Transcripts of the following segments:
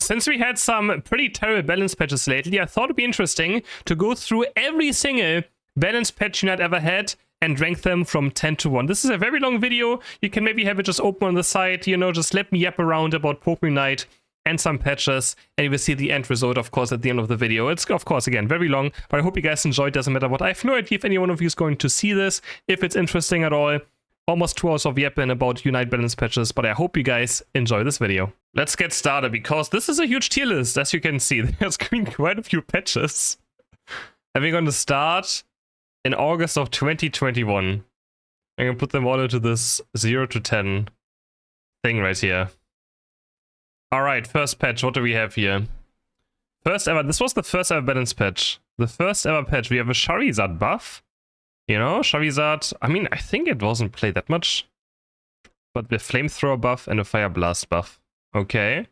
Since we had some pretty terrible balance patches lately, I thought it'd be interesting to go through every single balance patch Unite ever had and rank them from 10 to 1. This is a very long video. You can maybe have it just open on the side, you know, just let me yap around about Pokemon Unite and some patches, and you will see the end result, of course, at the end of the video. It's, of course, again, very long, but I hope you guys enjoyed. Doesn't matter what. I have no idea if any one of you is going to see this, if it's interesting at all. Almost 2 hours of yapping about Unite balance patches, but I hope you guys enjoy this video. Let's get started, because this is a huge tier list, as you can see. There's been quite a few patches. And we're going to start in August of 2021. I'm going to put them all into this 0 to 10 thing right here. Alright, first patch, what do we have here? First ever, this was the first ever balance patch. The first ever patch, we have a Charizard buff. You know, Charizard, I mean, I think it wasn't played that much. But the Flamethrower buff and a Fire Blast buff. Okay.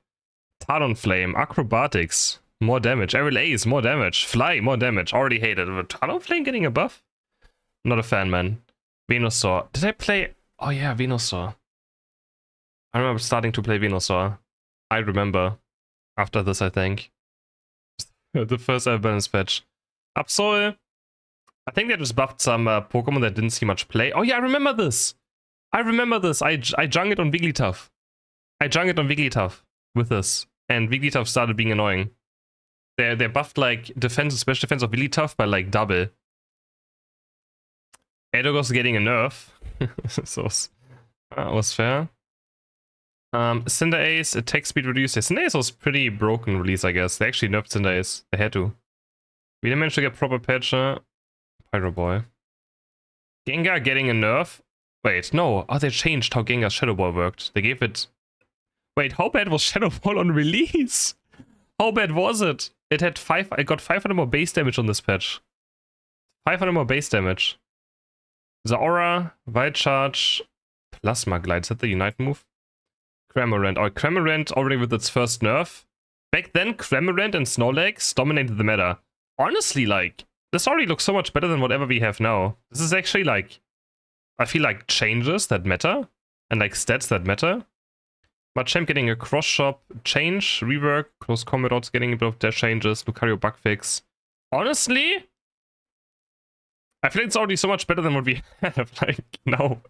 Talonflame, Acrobatics, more damage. Aerial Ace, more damage. Fly, more damage. Already hated it. Talonflame getting a buff? Not a fan, man. Venusaur. Did I play? Oh yeah, Venusaur. I remember starting to play Venusaur. I remember. After this, I think. The first ever balance patch. Absol. I think they just buffed some Pokemon that didn't see much play. Oh yeah, I remember this. I jung it on Wigglytuff. I jung it on Wigglytuff with this. And Wigglytuff started being annoying. They buffed like defense, special defense of Wigglytuff by like double. Edogos getting a nerf. So was fair. Cinderace, attack speed reduced. Cinderace was pretty broken release, I guess. They actually nerfed Cinderace. They had to. We didn't manage to get proper patch. Pyro Boy. Gengar getting a nerf. Wait, no. Oh, they changed how Gengar's Shadow Ball worked. They gave it... Wait, how bad was Shadow Ball on release? How bad was it? It had I got 500 more base damage on this patch. 500 more base damage. Zaora, Wild Charge, Plasma Glide. Is that the Unite move? Cramorant. Oh, Cramorant already with its first nerf. Back then, Cramorant and Snorlax dominated the meta. Honestly, like, this already looks so much better than whatever we have now. This is actually like, I feel like changes that matter, and like stats that matter. Machamp getting a cross shop change, rework, close combat odds getting a bit of dash changes, Lucario bug fix. Honestly, I feel like it's already so much better than what we have. Like, no.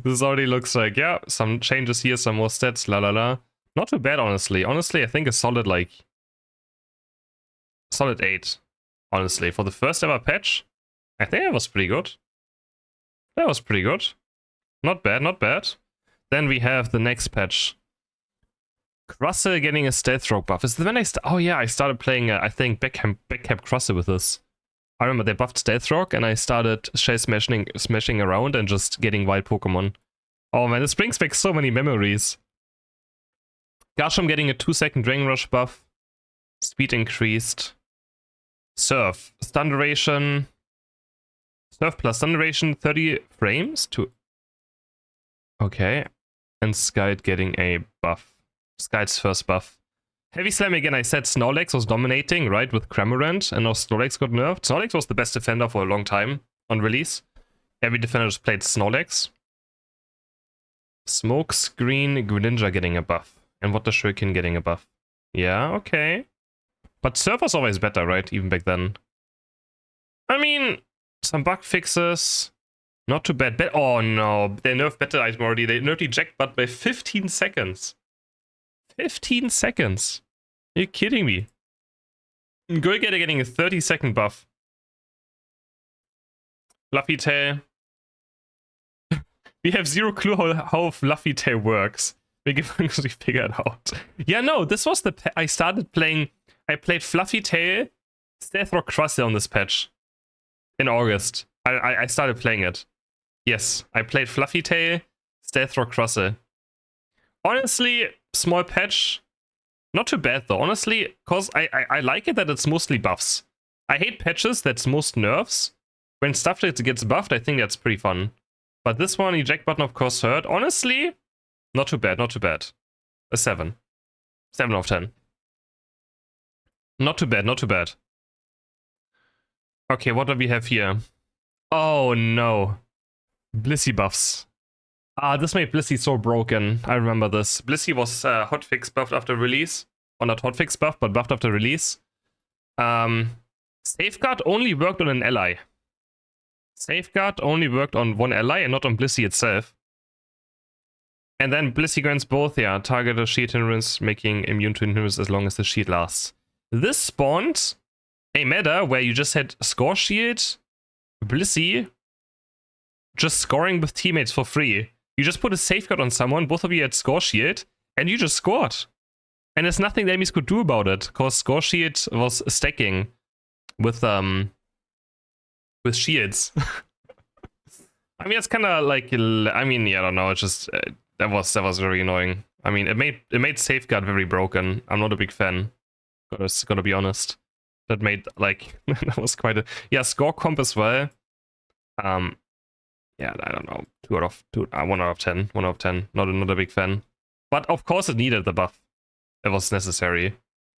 This already looks like, yeah, some changes here, some more stats, la la la. Not too bad, honestly. Honestly, I think a solid, like, solid 8. Honestly, for the first ever patch, I think it was pretty good. That was pretty good. Not bad, not bad. Then we have the next patch. Crustle getting a Stealth Rock buff. Is the when oh yeah, I started playing, I think, Backcamp Crustle with this. I remember they buffed Stealth Rock and I started shell smashing around and just getting wild Pokemon. Oh man, this brings back so many memories. Garchomp getting a 2-second Dragon Rush buff. Speed increased. Surf. Stun duration. Surf plus stun duration, 30 frames to... Okay. And Skite getting a buff. Skite's first buff. Heavy Slam again, I said Snorlax was dominating, right, with Cramorant, and now Snorlax got nerfed. Snorlax was the best defender for a long time on release. Every defender just played Snorlax. Smokescreen Greninja getting a buff. And Water Shuriken getting a buff. Yeah, okay. But Surf was always better, right, even back then. I mean, some bug fixes. Not too bad. Oh no, they nerfed better item already. They nerfed Eject Butt by 15 seconds. 15 seconds. Are you kidding me? Goigetter getting a 30-second buff. Fluffy Tail. We have zero clue how Fluffy Tail works. We can actually figure it out. Yeah, no, this was the... I started playing... I played Fluffy Tail, Stealth Rock Crustle on this patch. In August. I started playing it. Yes, I played Fluffy Tail, Stealth Rock Crustle. Honestly, small patch. Not too bad though, honestly, because I like it that it's mostly buffs. I hate patches that's most nerfs. When stuff that gets buffed, I think that's pretty fun. But this one, Eject Button of course hurt. Honestly, not too bad, not too bad. A 7. 7 out of 10. Not too bad, not too bad. Okay, what do we have here? Oh no. Blissey buffs. Ah, this made Blissey so broken. I remember this. Blissey was hotfix buffed after release. on that hotfix buff, but buffed after release. Safeguard only worked on an ally. Safeguard only worked on one ally and not on Blissey itself. And then Blissey grants both, yeah, target a shield hindrance, making immune to hindrance as long as the shield lasts. This spawned a meta where you just had score shield, Blissey, just scoring with teammates for free. You just put a safeguard on someone, both of you had score shield, and you just scored. And there's nothing the enemies could do about it, because score shield was stacking with shields. I mean, it's kind of like, I mean, yeah, I don't know. It's just that was very annoying. I mean, it made safeguard very broken. I'm not a big fan. Gotta be honest. That made like that was quite a score comp as well. Yeah, I don't know. 1 out of 10. 1 out of 10. Not a big fan. But of course, it needed the buff. It was necessary.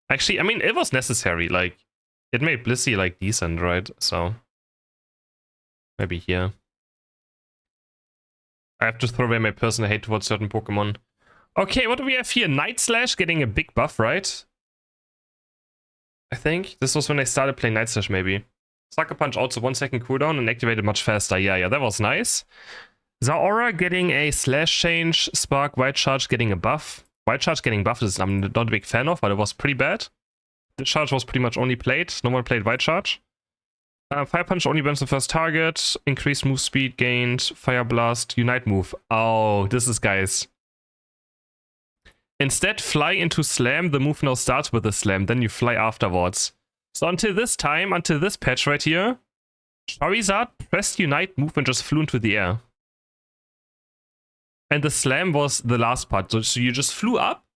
Actually, I mean, it was necessary. Like, it made Blissey like decent, right? So maybe here. I have to throw away my personal hate towards certain Pokemon. Okay, what do we have here? Night Slash getting a big buff, right? I think this was when I started playing Night Slash, maybe. Sucker Punch also 1 second cooldown and activated much faster. Yeah, that was nice. Zaora getting a Slash change. Spark, White Charge getting a buff. White Charge getting buffed is I'm not a big fan of, but it was pretty bad. The charge was pretty much only played. No one played White Charge. Fire Punch only burns the first target. Increased move speed gained. Fire Blast, Unite move. Oh, this is, guys. Instead, fly into Slam. The move now starts with a Slam. Then you fly afterwards. So until this time, until this patch right here, Charizard pressed Unite move and just flew into the air. And the Slam was the last part. So you just flew up,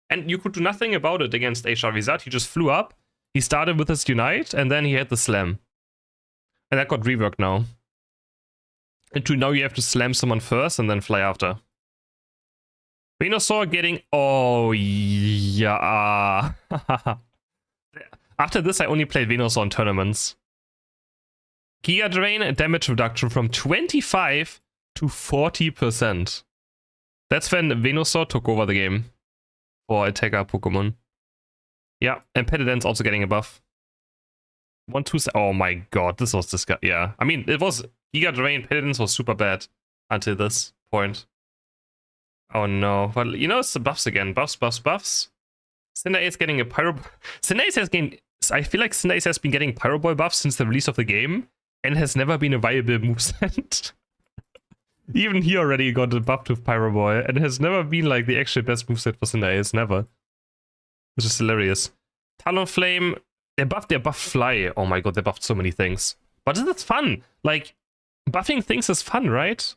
and you could do nothing about it against a Charizard. He just flew up. He started with his Unite, and then he had the Slam. And that got reworked now. And now you have to slam someone first and then fly after. Venusaur getting... Oh, yeah. After this, I only played Venusaur in tournaments. Giga Drain, damage reduction from 25 to 40%. That's when Venusaur took over the game for attacker Pokemon. Yeah, and Petidance also getting a buff. 1, 2, oh my god, this was disgusting. Yeah, I mean, it was Giga Drain, Petidance was super bad until this point. Oh no, but you know, it's the buffs again. Buffs. Cinderace getting a Pyro... Cinderace has gained... I feel like Cinderace has been getting Pyro Ball buffs since the release of the game and has never been a viable moveset. Even he already got a buff to Pyro Ball and has never been like the actual best moveset for Cinderace, never. Which is hilarious. Talonflame, they buffed Fly. Oh my god, they buffed so many things. But it's fun. Like, buffing things is fun, right?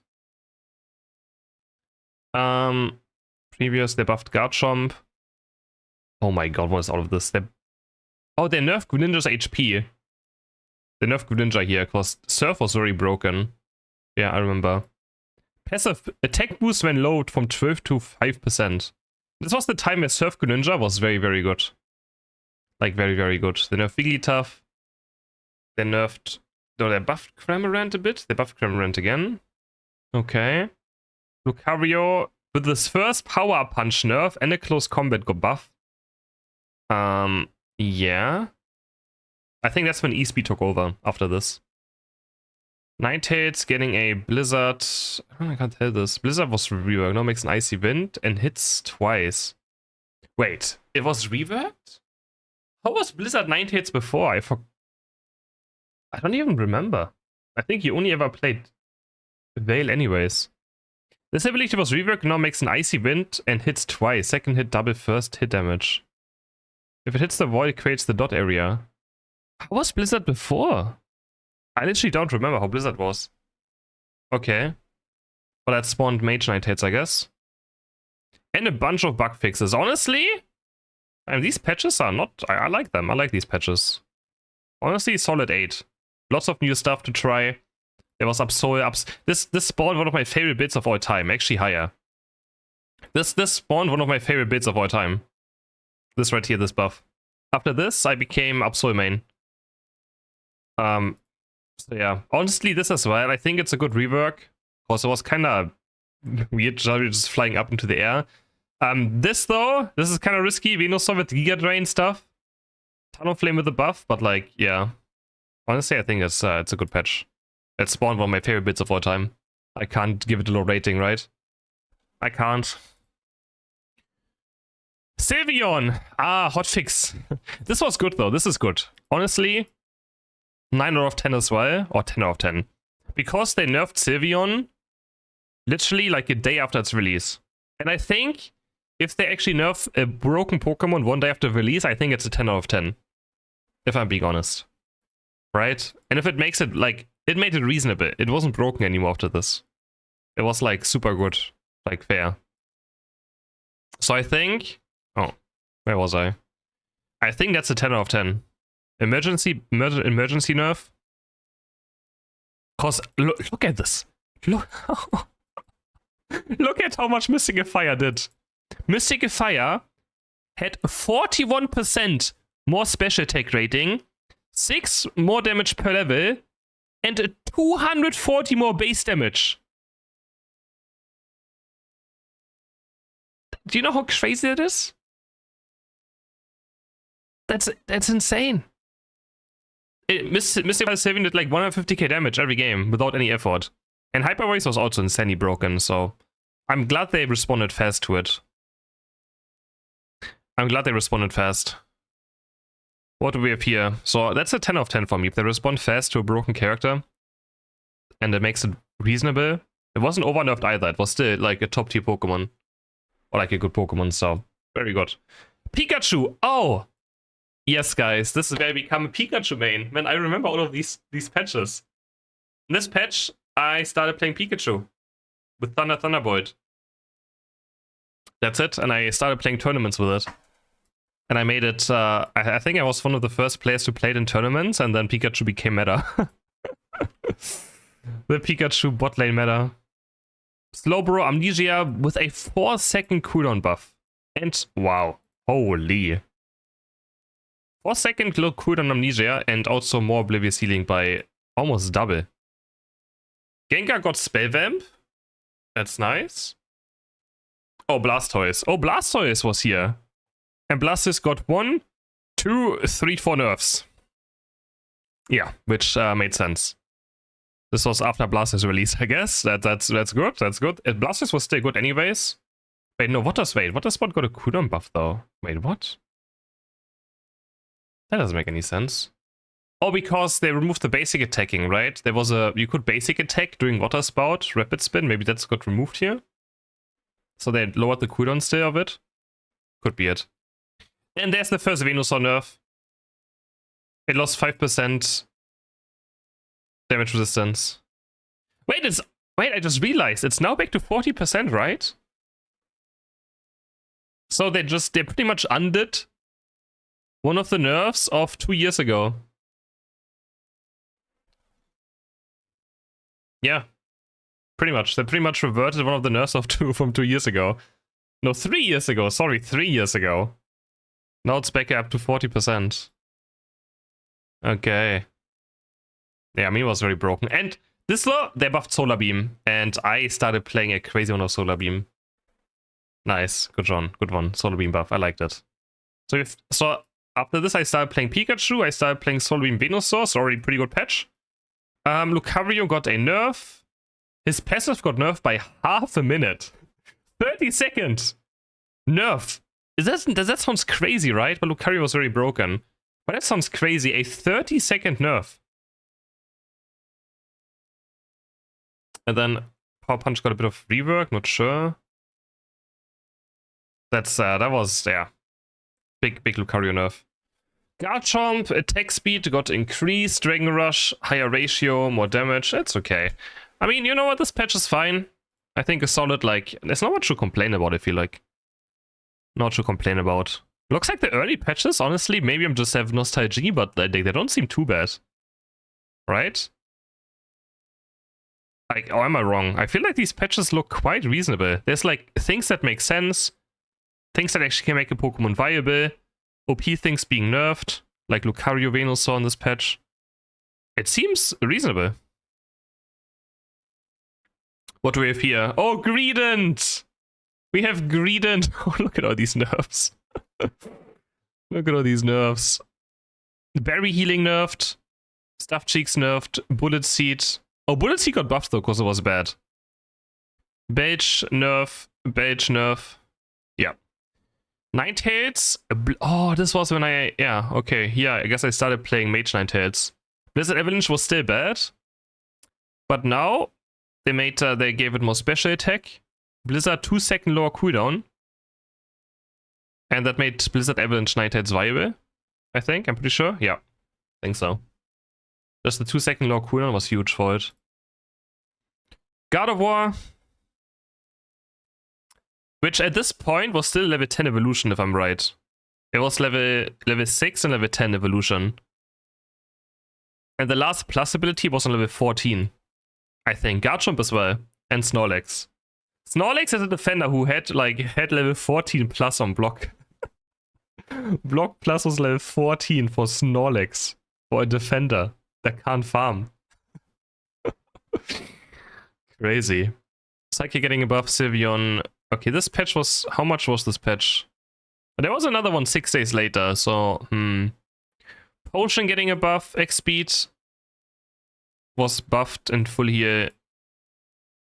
Previous, they buffed Garchomp. Oh my god, what is all of this? They nerfed Greninja's HP. They nerfed Greninja here, because Surf was very broken. Yeah, I remember. Passive attack boost when low from 12 to 5%. This was the time where Surf Greninja was very, very good. Like, very, very good. They nerfed Wigglytuff. They nerfed... No, they buffed Cramorant a bit. They buffed Cramorant again. Okay. Lucario, with this first Power Punch nerf and a Close Combat got buff. Yeah. I think that's when E-Speed took over after this. Ninetales getting a Blizzard. Oh, I can't tell this. Blizzard was reworked. Now makes an Icy Wind and hits twice. Wait, it was reworked? How was Blizzard Ninetales before? I don't even remember. I think you only ever played Veil anyways. This ability was reworked, now makes an Icy Wind and hits twice. Second hit, double first hit damage. If it hits the wall, it creates the dot area. How was Blizzard before? I literally don't remember how Blizzard was. Okay. Well, that spawned Mage Knight hits, I guess. And a bunch of bug fixes. Honestly, these patches are not... I like them. I like these patches. Honestly, solid 8. Lots of new stuff to try. There was Absol. This spawned one of my favorite bits of all time. Actually higher. This spawned one of my favorite bits of all time. This right here, this buff. After this, I became Absol main. So yeah, honestly, this as well. I think it's a good rework. Because it was kind of weird, just flying up into the air. This though, this is kind of risky. Venusaur with Giga Drain stuff. Talonflame with the buff, but like, yeah. Honestly, I think it's a good patch. It spawned one of my favorite bits of all time. I can't give it a low rating, right? I can't. Sylveon! Ah, hotfix. This was good though, this is good. Honestly, 9 out of 10 as well, or 10 out of 10. Because they nerfed Sylveon literally like a day after its release. And I think if they actually nerf a broken Pokemon one day after release, I think it's a 10 out of 10. If I'm being honest. Right? And if it makes it like, it made it reasonable. It wasn't broken anymore after this. It was like super good, like fair. So I think, oh, where was I? I think that's a 10 out of 10. Emergency nerf. Cause look at this. Look, look at how much Mystical Fire did. Mystical Fire had 41% more special attack rating, 6 more damage per level, and a 240 more base damage. Do you know how crazy that is? That's insane. Mystical Fire saving did like 150k damage every game without any effort. And Hyper Voice was also insanely broken, so I'm glad they responded fast to it. I'm glad they responded fast. What do we have here? So that's a 10 out of 10 for me. If they respond fast to a broken character, and it makes it reasonable. It wasn't over-nerfed either. It was still like a top-tier Pokemon. Or like a good Pokemon, so very good. Pikachu! Oh! Yes, guys, this is where I become a Pikachu main. Man, I remember all of these patches. In this patch, I started playing Pikachu with Thunderbolt. That's it, and I started playing tournaments with it. And I made it, I think I was one of the first players who played in tournaments, and then Pikachu became meta. The Pikachu bot lane meta. Slowbro Amnesia with a 4-second cooldown buff. And, wow, holy. 4-second cooldown Amnesia, and also more Oblivious Healing by almost double. Gengar got Spell Vamp. That's nice. Oh, Blastoise. Oh, Blastoise was here. And Blastoise got 1, 2, 3, 4 nerfs. Yeah, which made sense. This was after Blastoise release, I guess. That's good, that's good. Blastoise was still good anyways. Wait, no, Water Spot got a cooldown buff though. Wait, what? That doesn't make any sense. Oh, because they removed the basic attacking, right? There was you could basic attack during Water Spout, Rapid Spin, maybe that's got removed here. So they lowered the cooldown still of it. Could be it. And there's the first Venusaur nerf. It lost 5% damage resistance. Wait, I just realized it's now back to 40%, right? So they pretty much undid one of the nerfs of 2 years ago. Yeah, pretty much. They pretty much reverted one of the nerfs of from 2 years ago. No, 3 years ago. Sorry, 3 years ago. Now it's back up to 40%. Okay. Yeah, me was very broken. And this law, they buffed Solar Beam. And I started playing a crazy one of Solar Beam. Nice. Good one. Solar Beam buff. I liked it. So after this, I started playing Pikachu. I started playing Solar Beam Venusaur. So already pretty good patch. Lucario got a nerf. His passive got nerfed by half a minute. 30 seconds. Nerf. That sounds crazy, right? But Lucario was very broken. But that sounds crazy. A 30-second nerf. And then Power Punch got a bit of rework. Not sure. That was, yeah. Big Lucario nerf. Garchomp, attack speed got increased. Dragon Rush, higher ratio, more damage. That's okay. I mean, you know what? This patch is fine. I think a solid, like, there's not much to complain about, I feel like. Not to complain about. Looks like the early patches, honestly, maybe I'm just have nostalgia, but they don't seem too bad. Right? Like, or am I wrong? I feel like these patches look quite reasonable. There's like things that make sense, things that actually can make a Pokemon viable, OP things being nerfed, like Lucario Venusaur in this patch. It seems reasonable. What do we have here? Oh, Greedent! We have Greedent. Oh, look at all these nerfs. Look at all these nerfs. Berry Healing nerfed. Stuffed Cheeks nerfed. Bullet Seed. Oh, Bullet Seed got buffed though, because it was bad. Beige nerf. Beige nerf. Yeah. Ninetales. Oh, this was when I... Yeah, okay. Yeah, I guess I started playing Mage Ninetales. Blizzard Avalanche was still bad. But now, they gave it more special attack. Blizzard 2-second lower cooldown. And that made Blizzard Avalanche Ninetales viable. I think, I'm pretty sure. Yeah, I think so. Just the 2-second lower cooldown was huge for it. God of War. Which at this point was still level 10 evolution, if I'm right. It was level 6 and level 10 evolution. And the last plus ability was on level 14. I think. Garchomp as well. And Snorlax. Snorlax is a defender who had level 14 plus on block. Block plus was level 14 for Snorlax. For a defender that can't farm. Crazy. Psyche getting above Sylveon. Okay, this patch was... How much was this patch? But there was another one 6 days later, so... Potion getting above X speed was buffed and full heal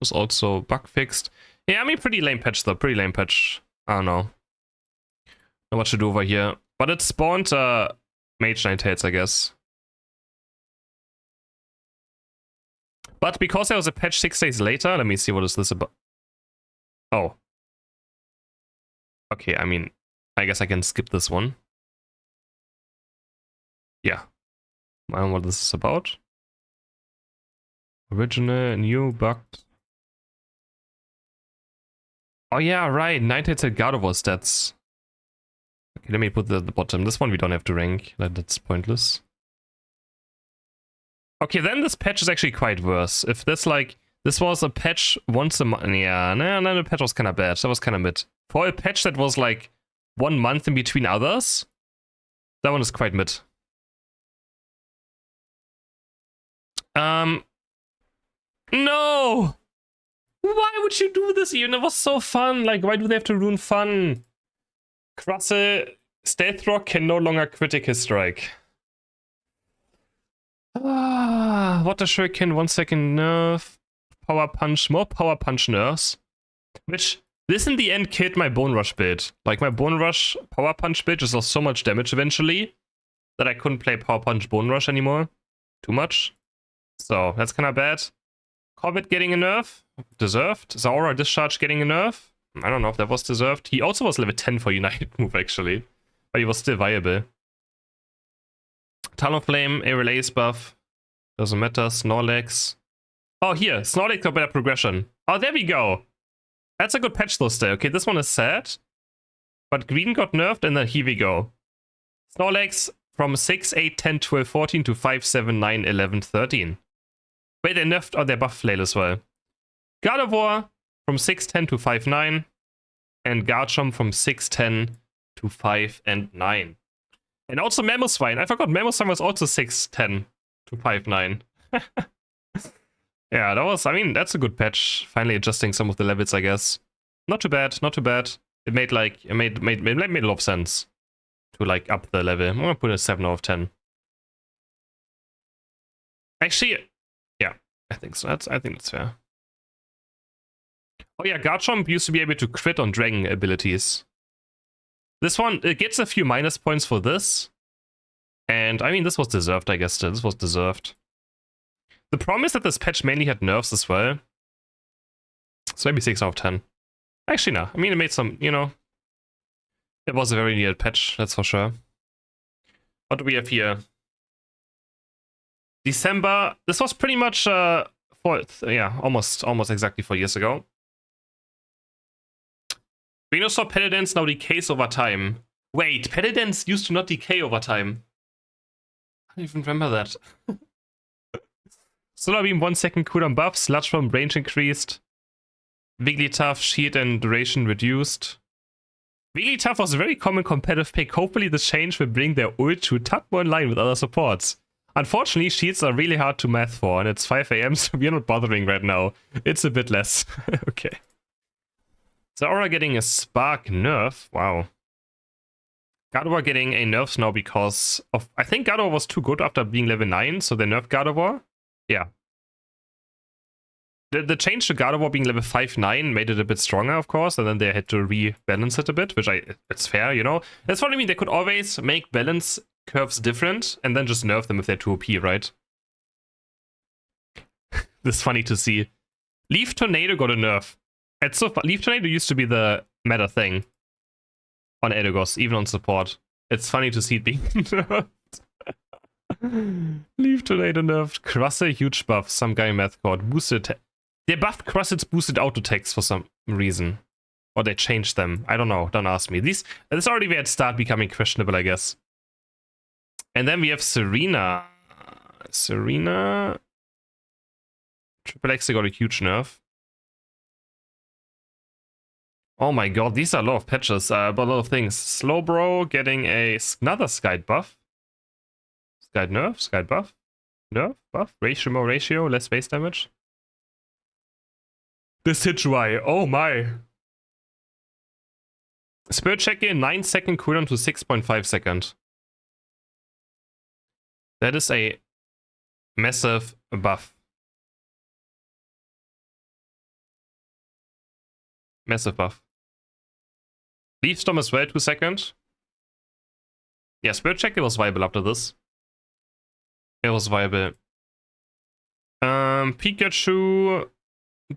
was also bug fixed. Yeah, I mean, pretty lame patch though. Pretty lame patch. I don't know. Not much to do over here. But it spawned Mage Ninetales, I guess. But because there was a patch 6 days later, let me see what is this about. Oh. Okay, I mean, I guess I can skip this one. Yeah. I don't know what this is about. Original, new, bugged. Oh yeah, right. Ninetales had God of War stats. Okay, let me put that at the bottom. This one we don't have to rank. That's pointless. Okay, then this patch is actually quite worse. If this this was a patch once a month. Yeah, no, the patch was kind of bad. That was kind of mid. For a patch that was like 1 month in between others, that one is quite mid. No! Why would you do this even? It was so fun. Like, why do they have to ruin fun? Crussel Stealth Rock can no longer critical strike. Water Shuriken, 1 second nerf. Power Punch, more Power Punch nerfs. Which, this in the end killed my Bone Rush build. Like, my Bone Rush Power Punch build just lost so much damage eventually that I couldn't play Power Punch Bone Rush anymore. Too much. So, that's kind of bad. Cobbett getting a nerf. Deserved. Zaura Discharge getting a nerf. I don't know if that was deserved. He also was level 10 for United move, actually. But he was still viable. Talonflame, a Relays buff. Doesn't matter. Snorlax. Oh, here. Snorlax got better progression. Oh, there we go. That's a good patch though still. Okay, this one is sad. But green got nerfed, and then here we go. Snorlax from 6, 8, 10, 12, 14 to 5, 7, 9, 11, 13. Wait, they nerfed their buff flail as well. God of War from 6, 10 to 5, 9. And Garchomp from 6, 10 to 5 and 9. And also Mamoswine. I forgot Mamoswine was also 6, 10 to 5, 9. Yeah, that was, I mean, that's a good patch. Finally adjusting some of the levels, I guess. Not too bad, not too bad. It made like, it made a lot of sense to like up the level. I'm gonna put a 7 out of 10. Actually, yeah, I think so. I think that's fair. Oh yeah, Garchomp used to be able to crit on dragon abilities. This one, it gets a few minus points for this. And I mean, this was deserved, I guess. This was deserved. The problem is that this patch mainly had nerfs as well. So maybe 6 out of 10. Actually, no. I mean, it made some, you know. It was a very needed patch, that's for sure. What do we have here? December. This was pretty much, almost exactly 4 years ago. Venusaur Pedidance now decays over time. Wait, Pedidance used to not decay over time. I don't even remember that. Solar Beam 1 second cooldown buff, Sludge Bomb range increased. Wigglytuff shield and duration reduced. Wigglytuff was a very common competitive pick. Hopefully this change will bring their ult to tap more in line with other supports. Unfortunately, shields are really hard to math for, and it's 5 AM, so we're not bothering right now. It's a bit less. Okay. So Aura getting a Spark nerf. Wow. Gardevoir getting a nerf now because of... I think Gardevoir was too good after being level 9, so they nerfed Gardevoir. Yeah. The change to Gardevoir being level 5-9 made it a bit stronger, of course, and then they had to rebalance it a bit, which it's fair, you know? That's what I mean, they could always make balance curves different and then just nerf them if they're too OP, right? This is funny to see. Leaf Tornado got a nerf. It's so fun. Leaf Tornado used to be the meta thing on Eldegoss, even on support. It's funny to see it being nerfed. Leaf Tornado nerfed. Crusse, huge buff. Some guy math code. Boosted. They buffed Crusset's boosted auto attacks for some reason. Or they changed them. I don't know. Don't ask me. This already where it start becoming questionable, I guess. And then we have Serena. Serena. Triple X got a huge nerf. Oh my god, these are a lot of patches, but a lot of things. Slowbro getting another Skite buff. Skite nerf, Skite buff. Nerf, buff, ratio, more ratio, less base damage. This Decidueye, oh my. Spirit check in, 9-second cooldown to 6.5 second. That is a massive buff. Massive buff. Leaf Storm as well, 2 seconds. Yeah, Spirit check, it was viable after this. It was viable. Pikachu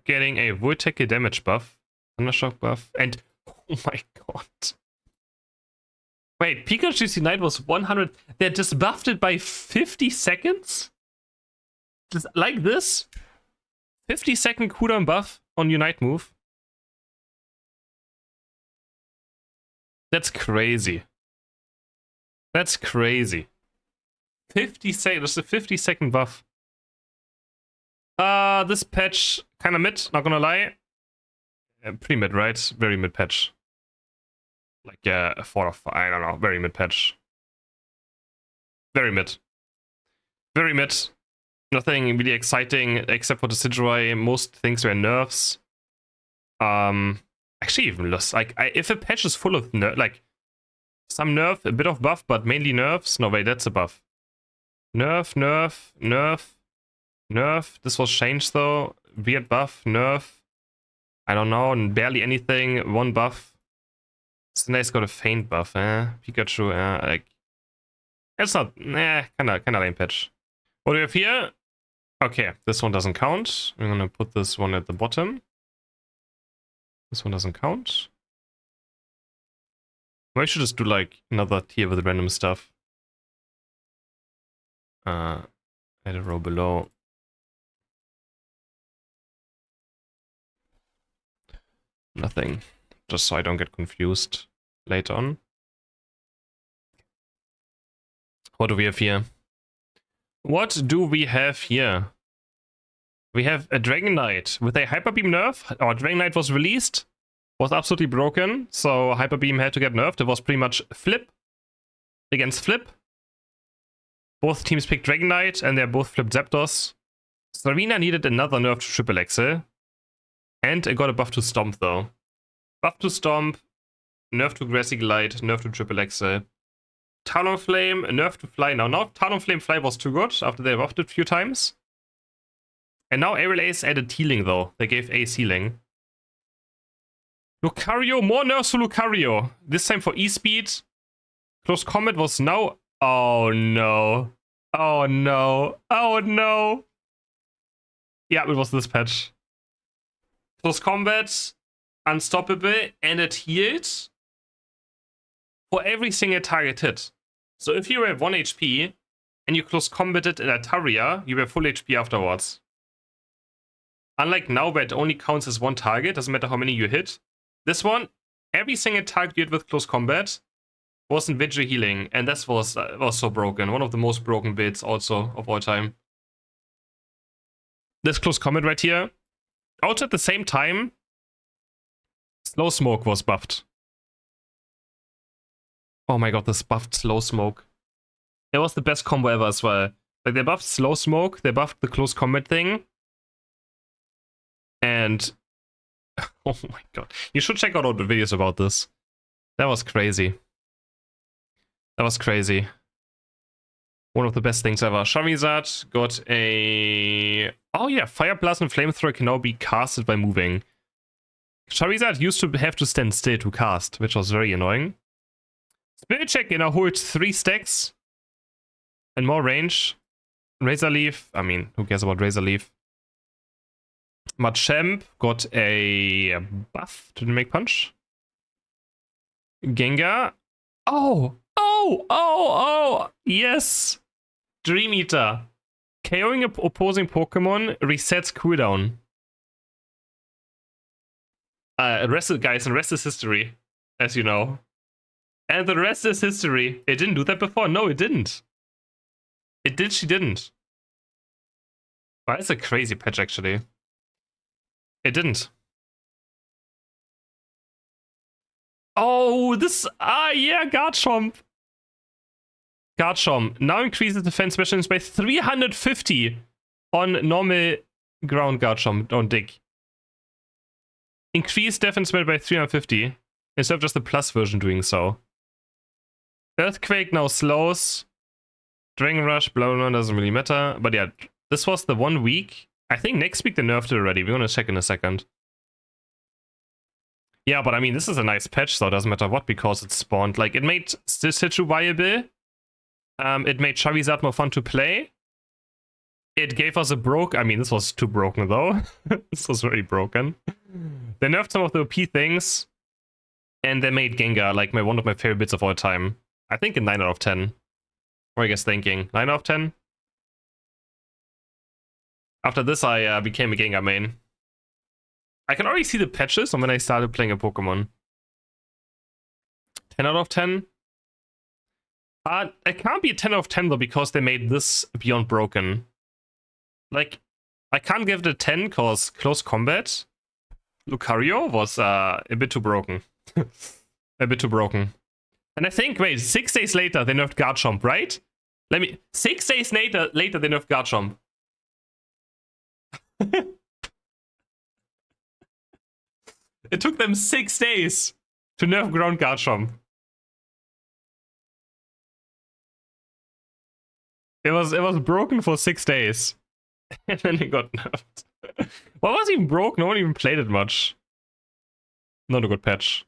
getting a Vortex damage buff. Thundershock buff. And oh my god. Wait, Pikachu's Unite was 100. They just buffed it by 50 seconds? Just like this? 50-second cooldown buff on Unite move. That's crazy. That's crazy. 50 seconds, just a 50-second buff. This patch, kinda mid, not gonna lie. Pretty mid, right? Very mid patch. Like, a 4 or 5, I don't know, very mid patch. Very mid. Very mid. Nothing really exciting except for the Decidueye. Most things were nerfs. Actually, even less. Like, if a patch is full of like some nerf, a bit of buff, but mainly nerfs. No, wait, that's a buff. Nerf, nerf, nerf, nerf. This was changed though. Weird buff, nerf. I don't know, barely anything. One buff. Snake's got a faint buff, Pikachu, like. It's not, kinda lame patch. What do we have here? Okay, this one doesn't count. I'm gonna put this one at the bottom. This one doesn't count. Maybe I should just do like another tier with random stuff. Add a row below. Nothing. Just so I don't get confused later on. What do we have here? What do we have here? We have a Dragonite with a Hyper Beam nerf. Our Dragonite was released. Was absolutely broken. So Hyper Beam had to get nerfed. It was pretty much flip against flip. Both teams picked Dragonite and they're both flipped Zapdos. Serena needed another nerf to Triple Axel. And it got a buff to Stomp though. Buff to Stomp. Nerf to Grassy Glide. Nerf to Triple Axel. Talonflame. Nerf to Fly. Now Talonflame Fly was too good after they buffed it a few times. And now Aerial Ace added healing though. They gave Ace healing. Lucario, more nerfs for Lucario. This time for E-Speed. Close Combat was now... Oh no. Oh no. Oh no. Yeah, it was this patch. Close Combat, Unstoppable, and it healed for every single target hit. So if you have 1 HP and you close combated in Altaria, you have full HP afterwards. Unlike now where it only counts as one target, doesn't matter how many you hit. This one, every single target you hit with close combat was in Vigil healing, and this was so broken. One of the most broken builds also of all time. This close combat right here. Also at the same time, Slow Smoke was buffed. Oh my god, this buffed Slow Smoke. It was the best combo ever as well. Like, they buffed Slow Smoke, they buffed the close combat thing. And Oh my god. You should check out all the videos about this. That was crazy. That was crazy. One of the best things ever. Charizard got a... Oh yeah, Fire Blast and Flamethrower can now be casted by moving. Charizard used to have to stand still to cast, which was very annoying. Spirit Check now holds 3 stacks and more range. Razor Leaf, I mean, who cares about Razor Leaf? Machamp got a buff to make punch. Gengar. Oh, yes. Dream Eater. KOing opposing Pokemon resets cooldown. Rest is history, as you know. And the rest is history. It didn't do that before. No, it didn't. She didn't. Well, that's a crazy patch, actually. It didn't. Oh, this... yeah, Garchomp. Garchomp now increases defense specials by 350 on normal ground Garchomp, on Dig. Increase defense spell by 350, instead of just the plus version doing so. Earthquake now slows. Dragon Rush, blah, blah, doesn't really matter. But yeah, this was the 1 week. I think next week they nerfed it already. We're gonna check in a second. Yeah, but I mean, this is a nice patch, so it doesn't matter what, because it spawned. Like, it made Situ viable. It made Charizard more fun to play. It gave us a I mean, this was too broken, though. This was very broken. They nerfed some of the OP things. And they made Gengar, like, one of my favorite bits of all time. I think a 9 out of 10. What are you guys thinking? 9 out of 10? After this, I became a Gengar main. I can already see the patches on when I started playing a Pokemon. 10 out of 10? It can't be a 10 out of 10 though, because they made this beyond broken. Like, I can't give it a 10 because Close Combat, Lucario, was a bit too broken. A bit too broken. And I think, wait, 6 days later they nerfed Garchomp, right? 6 days later they nerfed Garchomp. It took them 6 days to nerf ground Garchomp. It was broken for 6 days. And then it got nerfed. What was even broke? No one even played it much. Not a good patch.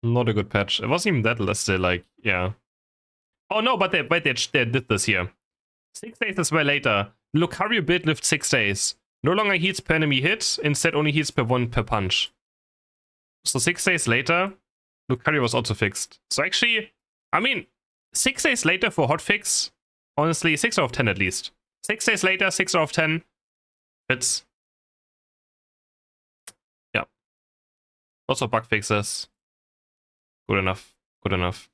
Not a good patch. It wasn't even that listed, like, yeah. Oh no, but they did this here. 6 days as well later. Lucario build lived 6 days. No longer heals per enemy hit, instead only heals per one per punch. So 6 days later, Lucario was also fixed. So actually, I mean, 6 days later for hotfix, honestly, 6 out of 10 at least. 6 days later, 6 out of 10. It's... yeah. Lots of bug fixes. Good enough. Good enough.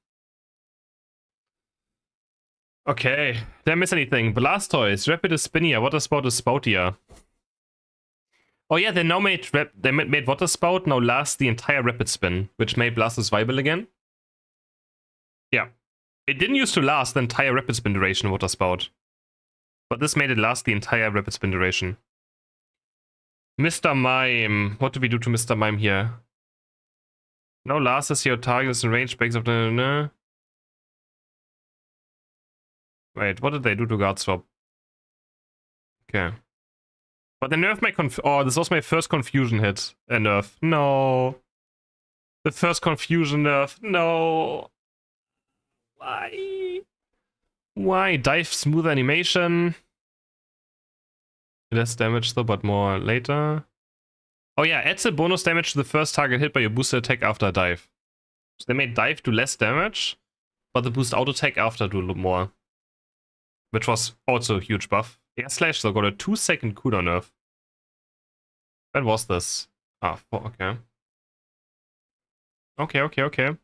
Okay. Did I miss anything? Blastoise, Rapid is Spinnia, Water Spout is Spoutia. Oh yeah, they now made Water Spout now last the entire Rapid Spin, which made Blastoise viable again. Yeah. It didn't used to last the entire Rapid Spin duration, Water Spout. But this made it last the entire Rapid Spin duration. Mr. Mime. What do we do to Mr. Mime here? Now last as your target is in range, breaks up the... Wait, what did they do to Guard Swap? Okay. But they nerfed my oh, this was my first confusion hit. A nerf. No. The first confusion nerf. No. Why? Why? Dive smooth animation. Less damage though, but more later. Oh yeah, adds a bonus damage to the first target hit by your booster attack after a dive. So they made dive do less damage, but the boost auto attack after do a little more. Which was also a huge buff. Air Slash though got a 2-second cooldown nerf. When was this? Ah, okay. Okay.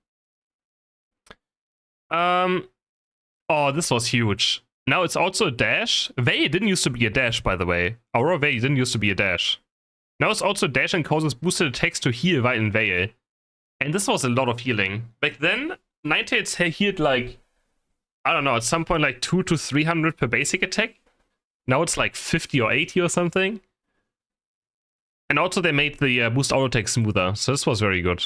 Oh, this was huge. Now it's also a dash. Vey didn't used to be a dash, by the way. Aurora Vey didn't used to be a dash. Now it's also a dash and causes boosted attacks to heal while in Veil. And this was a lot of healing. Back then, Ninetales healed like, I don't know, at some point like 200 to 300 per basic attack. Now it's like 50 or 80 or something. And also they made the boost auto attack smoother, so this was very good.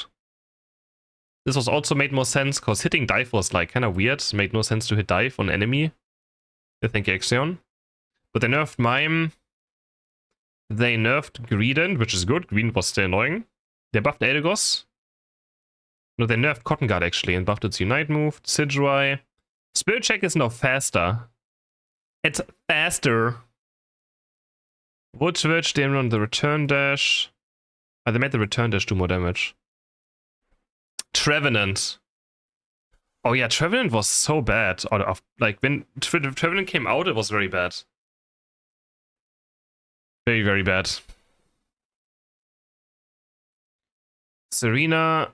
This was also made more sense, because hitting dive was like kind of weird. It made no sense to hit dive on enemy. Thank you, Exion. But they nerfed Mime. They nerfed Greedent, which is good. Greedent was still annoying. They buffed Eldegoss. No, they nerfed Cotton Guard actually and buffed its Unite move. Sidgewai. Spirit Check is now faster. It's faster. Wood Switch, they run the return dash. Oh, they made the return dash do more damage. Trevenant. Oh yeah, Trevenant was so bad. Like when Trevenant came out, it was very bad. Very, very bad. Serena.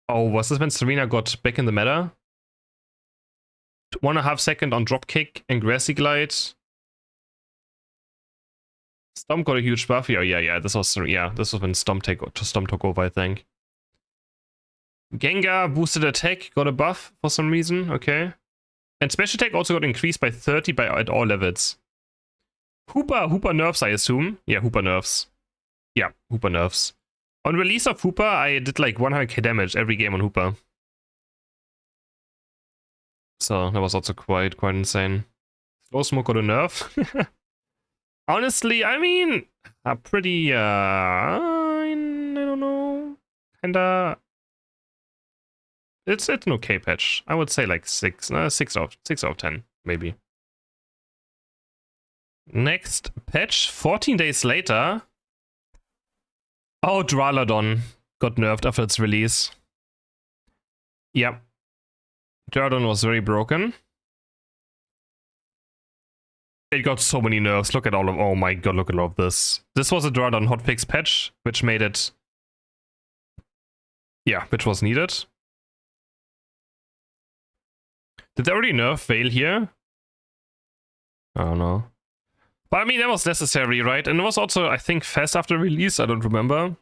Oh, was this when Serena got back in the meta? 1.5 second on dropkick and Grassy Glide. Stomp got a huge buff. Yeah. This was when Stomp took over, I think. Gengar boosted attack, got a buff for some reason. Okay. And special attack also got increased by 30 at all levels. Hooper nerfs, I assume. Yeah, Hooper nerfs. Yeah, Hooper nerfs. On release of Hooper, I did like 100k damage every game on Hooper. So that was also quite insane. Slow Smoke got a nerf. Honestly, I mean, a pretty, I don't know, kinda. It's an okay patch. I would say like 6 out of 10, maybe. Next patch, 14 days later. Oh, Duraludon got nerfed after its release. Yep. Duraludon was very broken. It got so many nerfs. Look at all of... Oh my god, look at all of this. This was a Duraludon hotfix patch, which made it... Yeah, which was needed. Did they already nerf Veil here? I don't know. But I mean, that was necessary, right? And it was also, I think, fast after release. I don't remember.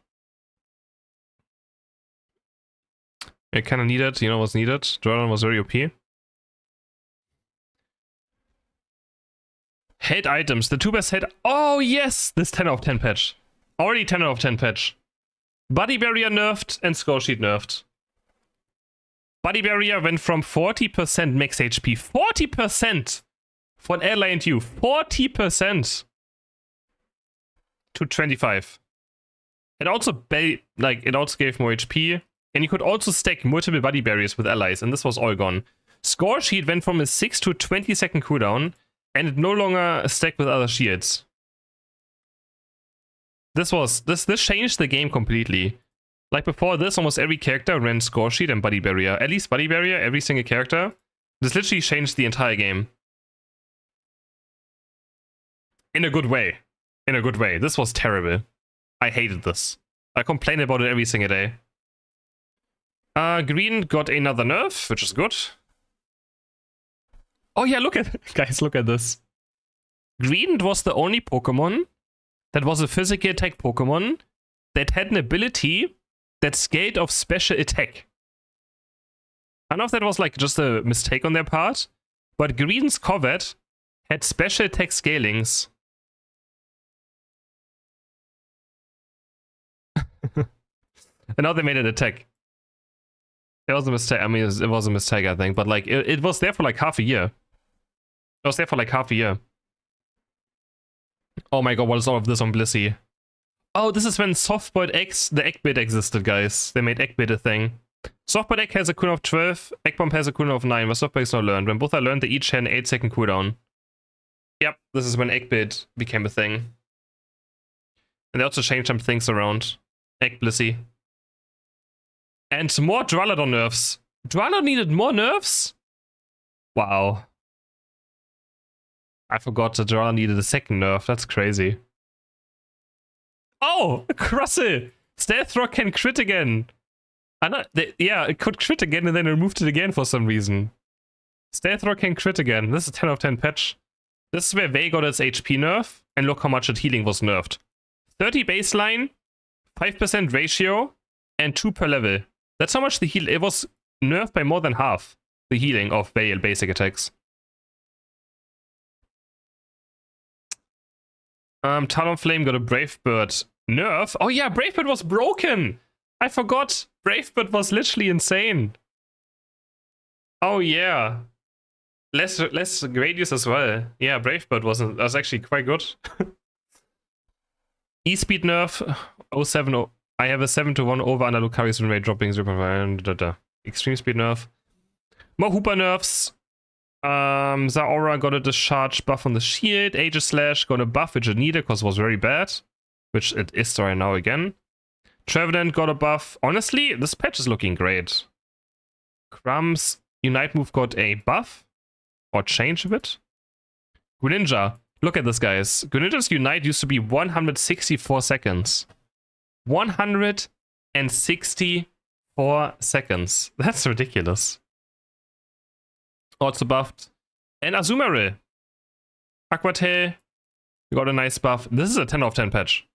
It kind of needed, you know, was needed. Duraludon was very OP. Hate items. The two best hate... Oh, yes! This 10 out of 10 patch. Already 10 out of 10 patch. Body Barrier nerfed and Score Sheet nerfed. Body Barrier went from 40% max HP. 40%! For an ally and you. 40%! To 25. It also it also gave more HP. And you could also stack multiple body barriers with allies, and this was all gone. Score Sheet went from a 6 to 20-second cooldown, and it no longer stacked with other shields. This changed the game completely. Like before this, almost every character ran Score Sheet and Body Barrier. At least Body Barrier, every single character. This literally changed the entire game. In a good way. In a good way. This was terrible. I hated this. I complain about it every single day. Green got another nerf, which is good. Oh yeah, look at guys, look at this. Green was the only Pokemon that was a physical attack Pokemon that had an ability that scaled off special attack. I don't know if that was like just a mistake on their part, but Green's Corvette had special attack scalings. And now they made it attack. It was a mistake. I mean, it was a mistake, I think. But like, it was there for like half a year. It was there for like half a year. Oh my god, what is all of this on Blissey? Oh, this is when Softboiled Eggs, the egg bit existed, guys. They made egg bit a thing. Softboiled Egg has a cooldown of 12. Egg Bomb has a cooldown of 9. But Softboiled Egg is not learned. When both are learned, they each had an 8-second cooldown. Yep, this is when egg bit became a thing. And they also changed some things around. Egg Blissey. And more Duraludon nerfs. Duraludon needed more nerfs? Wow. I forgot that Duraludon needed a second nerf. That's crazy. Oh! Crossel! Stealth Rock can crit again! Yeah, it could crit again and then it removed it again for some reason. Stealth Rock can crit again. This is a 10 out of 10 patch. This is where Vey got its HP nerf. And look how much its healing was nerfed. 30 baseline, 5% ratio, and 2 per level. That's how much the heal... It was nerfed by more than half the healing of Veil basic attacks. Talonflame got a Brave Bird nerf. Oh yeah, Brave Bird was broken. I forgot. Brave Bird was literally insane. Oh yeah. Less radius as well. Yeah, Brave Bird was actually quite good. E-speed nerf. 07. I have a 7-1 over under Lucario's win rate dropping 0.5. Extreme speed nerf. More Hooper nerfs. Zaora got a discharge buff on the shield. Aegis Slash got a buff which it needed because it was very bad. Which it is right now again. Trevenant got a buff. Honestly, this patch is looking great. Crumb's Unite move got a buff. Or change of it. Greninja. Look at this, guys. Greninja's Unite used to be 164 seconds. 164 seconds. That's ridiculous. Also buffed. And Azumarill. Aquatail. You got a nice buff. This is a 10 out of 10 patch.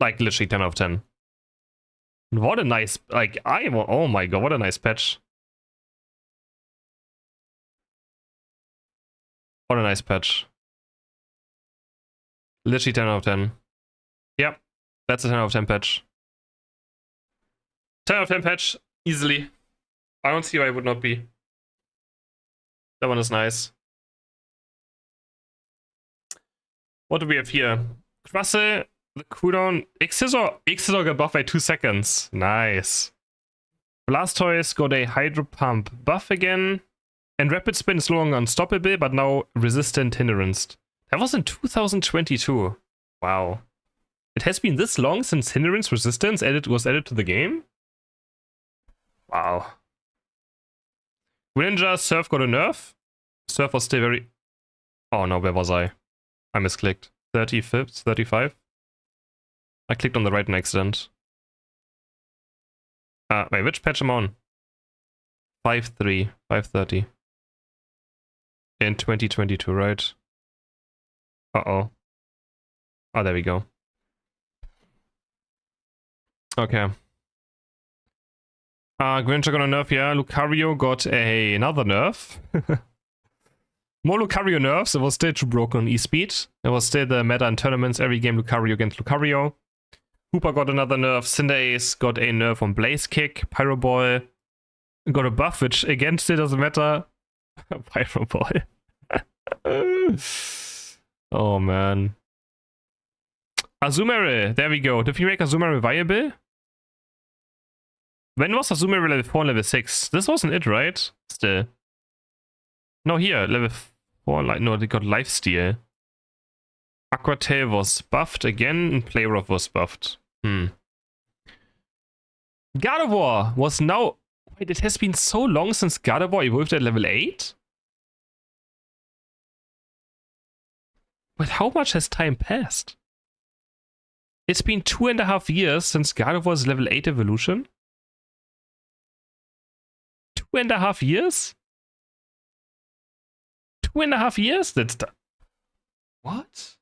Like, literally 10 out of 10. What a nice... Like, oh my god, what a nice patch. What a nice patch. Literally 10 out of 10. Yep. That's a 10 out of 10 patch. 10 out of 10 patch. Easily. I don't see why it would not be. That one is nice. What do we have here? Quassel, the cooldown. Xizor got buffed by 2 seconds. Nice. Blastoise got a Hydro Pump buff again. And Rapid Spin is no longer unstoppable, but now resistant hinderanced. That was in 2022. Wow. It has been this long since hindrance resistance was added to the game? Wow. Greninja, Surf got a nerf. Surf was still very... Oh no, where was I? I misclicked. 35th, 35? I clicked on the right in accident. Wait, which patch am I on? 5.3, 5.30. In 2022, right? Uh-oh. Oh, there we go. Okay. Greninja got a nerf, yeah. Lucario got another nerf. More Lucario nerfs. It was still too broken on E-speed. It was still the meta in tournaments. Every game Lucario against Lucario. Hooper got another nerf. Cinderace got a nerf on Blaze Kick. Pyro Ball got a buff, which again still doesn't matter. Pyro Ball. Oh man. Azumarill. There we go. Did we make Azumarill viable? When was Azumarill level 4 and level 6? This wasn't it, right? Still. No, here. Level 4. Like, no, they got Lifesteal. Aquatail was buffed again, and Playrough was buffed. God of War was now... Wait, it has been so long since God of War evolved at level 8? But how much has time passed? It's been 2.5 years since God of War's level 8 evolution? 2.5 years? 2.5 years? That's the... What?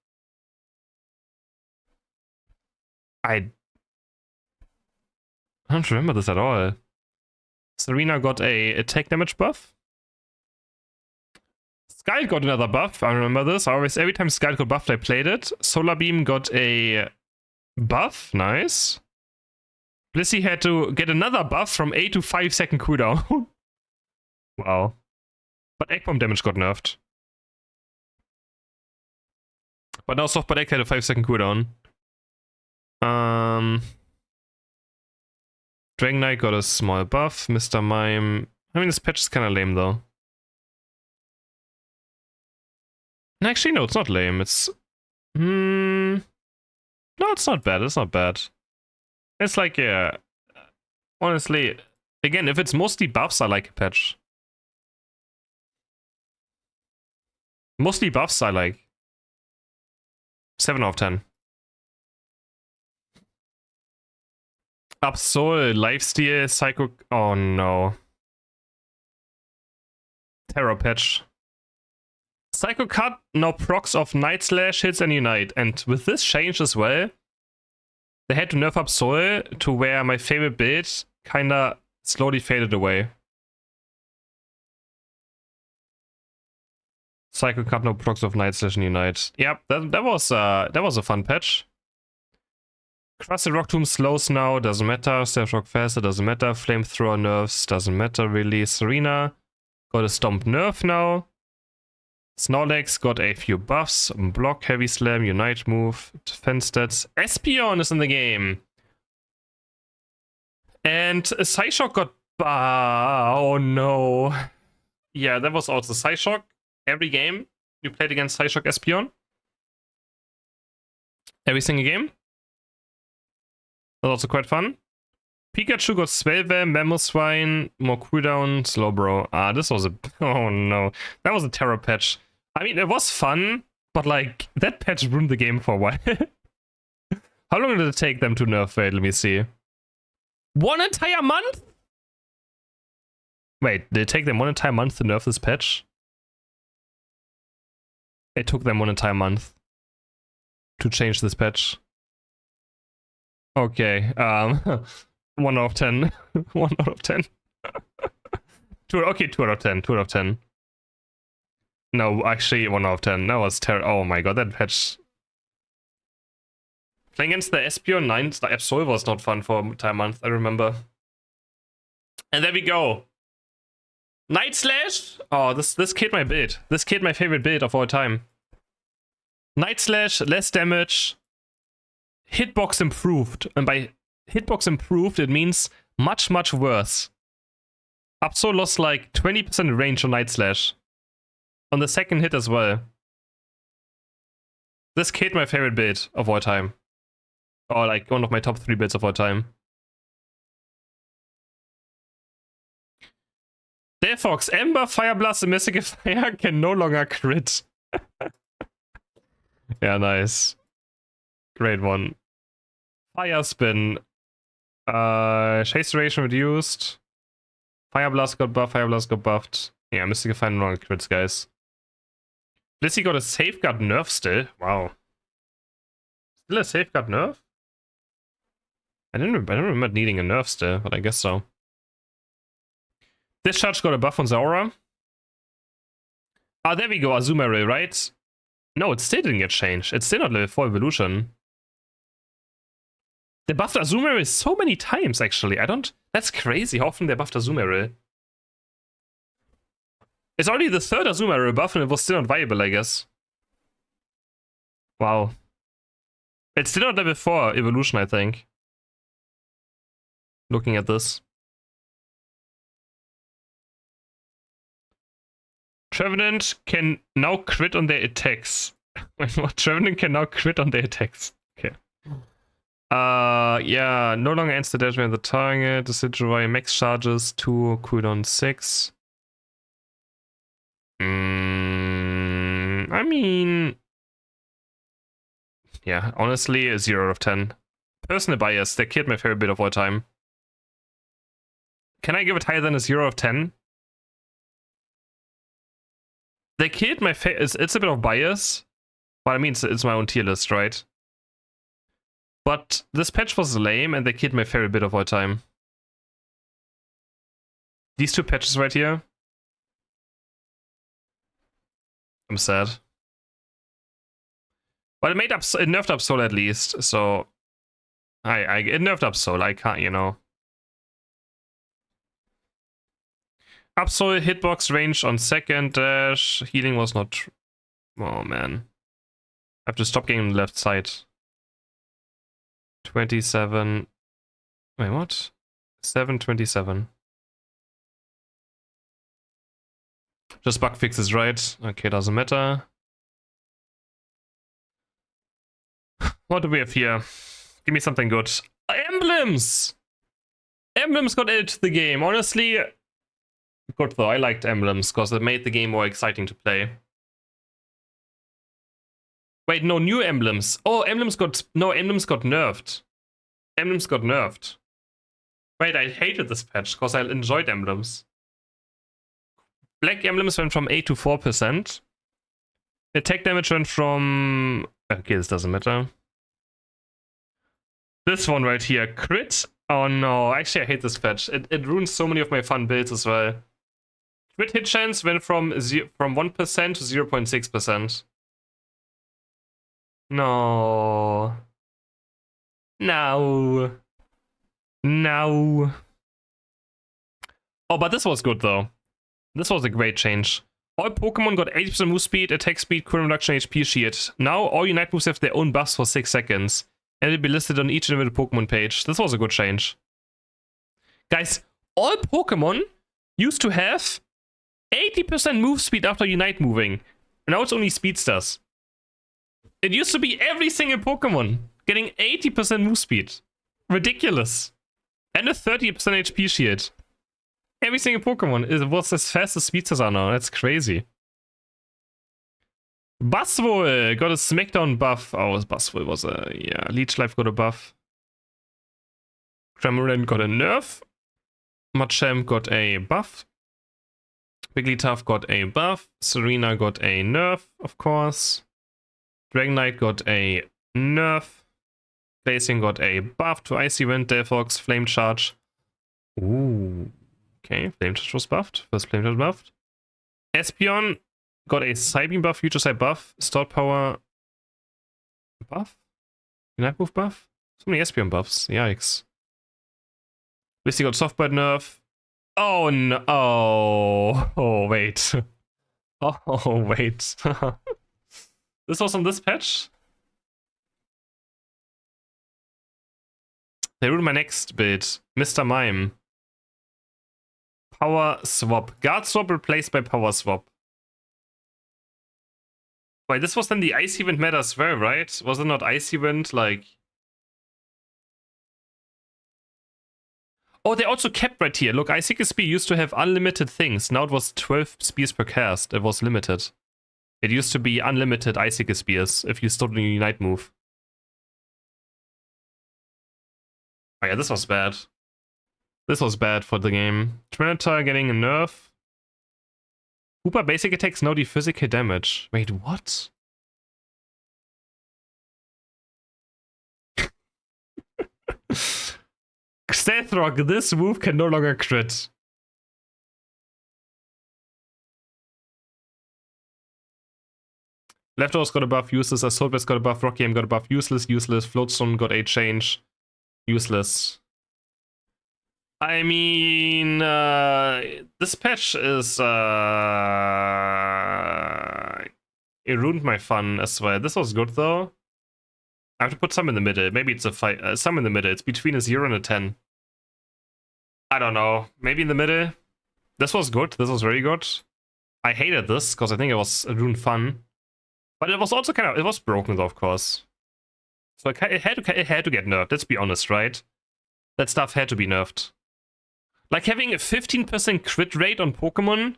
I don't remember this at all. Serena got a attack damage buff. Skyle got another buff. I remember this. Every time Skyle got buffed, I played it. Solar Beam got a buff. Nice. Blissey had to get another buff from 8 to 5 second cooldown. Wow. But Egg Bomb damage got nerfed. But now Soft Bud Egg had a 5 second cooldown. Dragon Knight got a small buff. Mr. Mime. I mean, this patch is kind of lame though. Actually, no, it's not lame. It's... No, it's not bad. It's not bad. It's like, yeah... Honestly, again, if it's mostly buffs, I like a patch. Mostly buffs, I like. 7 out of 10. Absol, Lifesteal, Psycho... Oh no. Terror patch. Psycho Cut now procs off Night Slash, hits and Unite. And with this change as well, they had to nerf Absol to where my favorite build kinda slowly faded away. Cycle cut, no procs of Night Slash and Unite. Yep, that was a fun patch. Crusted Rock Tomb slows now, doesn't matter. Stealth Rock faster, doesn't matter. Flamethrower nerfs, doesn't matter really. Serena got a Stomp nerf now. Snorlax got a few buffs. Block, Heavy Slam, Unite move, defense stats. Espeon is in the game. And Psyshock got... oh no. Yeah, that was also Psyshock. Every game you played against Psyshock Espeon. Every single game. That was also quite fun. Pikachu got Spellware, Mamoswine, more cooldown, Slowbro. Ah, this was a... oh no. That was a terror patch. I mean, it was fun, but like, that patch ruined the game for a while. How long did it take them to nerf? Wait, let me see. 1 entire month? Wait, did it take them 1 entire month to nerf this patch? It took them 1 entire month to change this patch. Okay, 1 out of 10. 1 out of 10. Okay, 2 out of 10. 2 out of 10. No, actually, 1 out of 10. That was terrible. Oh my god, that patch. Playing against the Espeon 9, the Absolver was not fun for an entire month, I remember. And there we go. Night Slash? Oh, this killed my build. This killed my favorite build of all time. Night Slash, less damage. Hitbox improved. And by hitbox improved, it means much, much worse. Absol lost like 20% range on Night Slash. On the second hit as well. This killed my favorite build of all time. Or like one of my top 3 builds of all time. Delphox, Ember, Fire Blast, and Mystical Fire can no longer crit. Yeah, nice. Great one. Fire Spin. Chase duration reduced. Fire Blast got buffed, Fire Blast got buffed. Yeah, Mystical Fire no longer crits, guys. Blissey got a Safeguard nerf still. Wow. Still a Safeguard nerf? I don't remember needing a nerf still, but I guess so. Discharge got a buff on the aura. Ah, there we go, Azumarill, right? No, it still didn't get changed. It's still not level 4 evolution. They buffed Azumarill so many times, actually. That's crazy how often they buffed Azumarill. It's already the 3rd Azumarill buff and it was still not viable, I guess. Wow. It's still not level 4 evolution, I think. Looking at this. Trevenant can now crit on their attacks. Wait, what? Trevenant can now crit on their attacks. Okay. Yeah, no longer ends the damage on the target. Decidueye max charges 2, cooldown 6. I mean... yeah, honestly, a 0 out of 10. Personal bias, they killed my favorite bit of all time. Can I give it higher than a 0 out of 10? They killed my it's a bit of bias. But I mean, it's my own tier list, right? But this patch was lame and they killed my favorite bit of all time. These 2 patches right here. I'm sad. But it nerfed up Soul at least, so... it nerfed up Soul, I can't, you know. Absol hitbox range on second dash. Healing was not... oh man. I have to stop getting the left side. 27... wait, what? 727. Just bug fixes, right? Okay, doesn't matter. What do we have here? Give me something good. Emblems! Emblems got added to the game. Honestly, good though. I liked emblems because it made the game more exciting to play. Wait, no, new emblems. Oh, emblems got... no, emblems got nerfed. Emblems got nerfed. Wait, I hated this patch because I enjoyed emblems. Black emblems went from 8 to 4%. Attack damage went from... okay, this doesn't matter. This one right here, crit. Oh no, actually I hate this patch. It ruins so many of my fun builds as well. Crit hit chance went from 1% to 0.6%. No. No. No. Oh, but this was good though. This was a great change. All Pokemon got 80% move speed, attack speed, cooldown reduction, HP shield. Now all Unite moves have their own buffs for 6 seconds. And it'll be listed on each individual Pokemon page. This was a good change. Guys, all Pokemon used to have 80% move speed after Unite moving. Now it's only Speedsters. It used to be every single Pokemon getting 80% move speed. Ridiculous. And a 30% HP shield. Every single Pokemon was as fast as Speedsters are now. That's crazy. Buzzwole got a Smackdown buff. Oh, Buzzwole was a... yeah, Leech Life got a buff. Cramorant got a nerf. Machamp got a buff. Wigglytuff got a buff. Serena got a nerf, of course. Dragonite got a nerf. Blazing got a buff to Icy Wind, Delphox, Flame Charge. Ooh. Okay, Flame Charge was buffed. First Flame Charge buffed. Espeon got a Psybeam buff, Future Sight buff, Stored Power buff? Unite Move buff? So many Espeon buffs. Yikes. Misty got Soft Bite nerf. Oh no. Oh, wait. Oh, wait. This was on this patch? They ruined my next build. Mr. Mime. Power Swap. Guard Swap replaced by Power Swap. Wait, this was then the Icy Wind meta as well, right? Was it not Icy Wind, like... Oh, they also kept right here. Look, Icicle Spear used to have unlimited things. Now it was 12 spears per cast. It was limited. It used to be unlimited Icicle Spears if you stood in a Unite move. Oh yeah, this was bad. This was bad for the game. Trinitile getting a nerf. Hooper basic attacks now do physical damage. Wait, what? Stealth Rock, this move can no longer crit. Leftovers got a buff, useless. Assault Vest got a buff, Rock Game got a buff, useless, useless. Floatstone got a change, useless. I mean, this patch is, it ruined my fun as well. This was good though. I have to put some in the middle. Maybe it's a fight, some in the middle. It's between a 0 and a 10. I don't know. Maybe in the middle. This was good. This was very good. I hated this because I think it ruined fun. But it was also kind of, it was broken though, of course. So it had to get nerfed. Let's be honest, right? That stuff had to be nerfed. Like having a 15% crit rate on Pokemon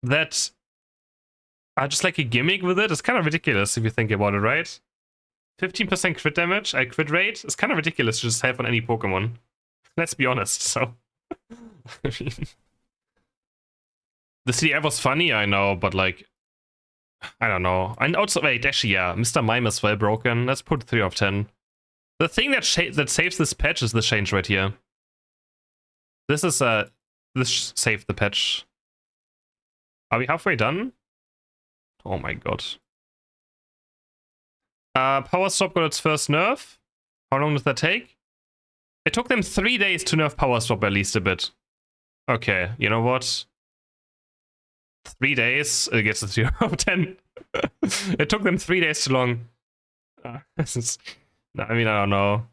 that are just like a gimmick with it is kind of ridiculous if you think about it, right? 15% crit damage, crit rate is kind of ridiculous to just have on any Pokemon. Let's be honest, so. I mean, the CDF was funny, I know, but like, I don't know. And also, wait, actually, yeah, Mr. Mime is well broken. Let's put 3 of 10. The thing that saves this patch is the change right here. This is, this saved the patch. Are we halfway done? Oh my god. Power Swap got its first nerf. How long does that take? It took them 3 days to nerf Power Swap at least a bit. Okay, you know what? 3 days, it gets a 0 of 10. It took them 3 days too long. This is, I mean, I don't know.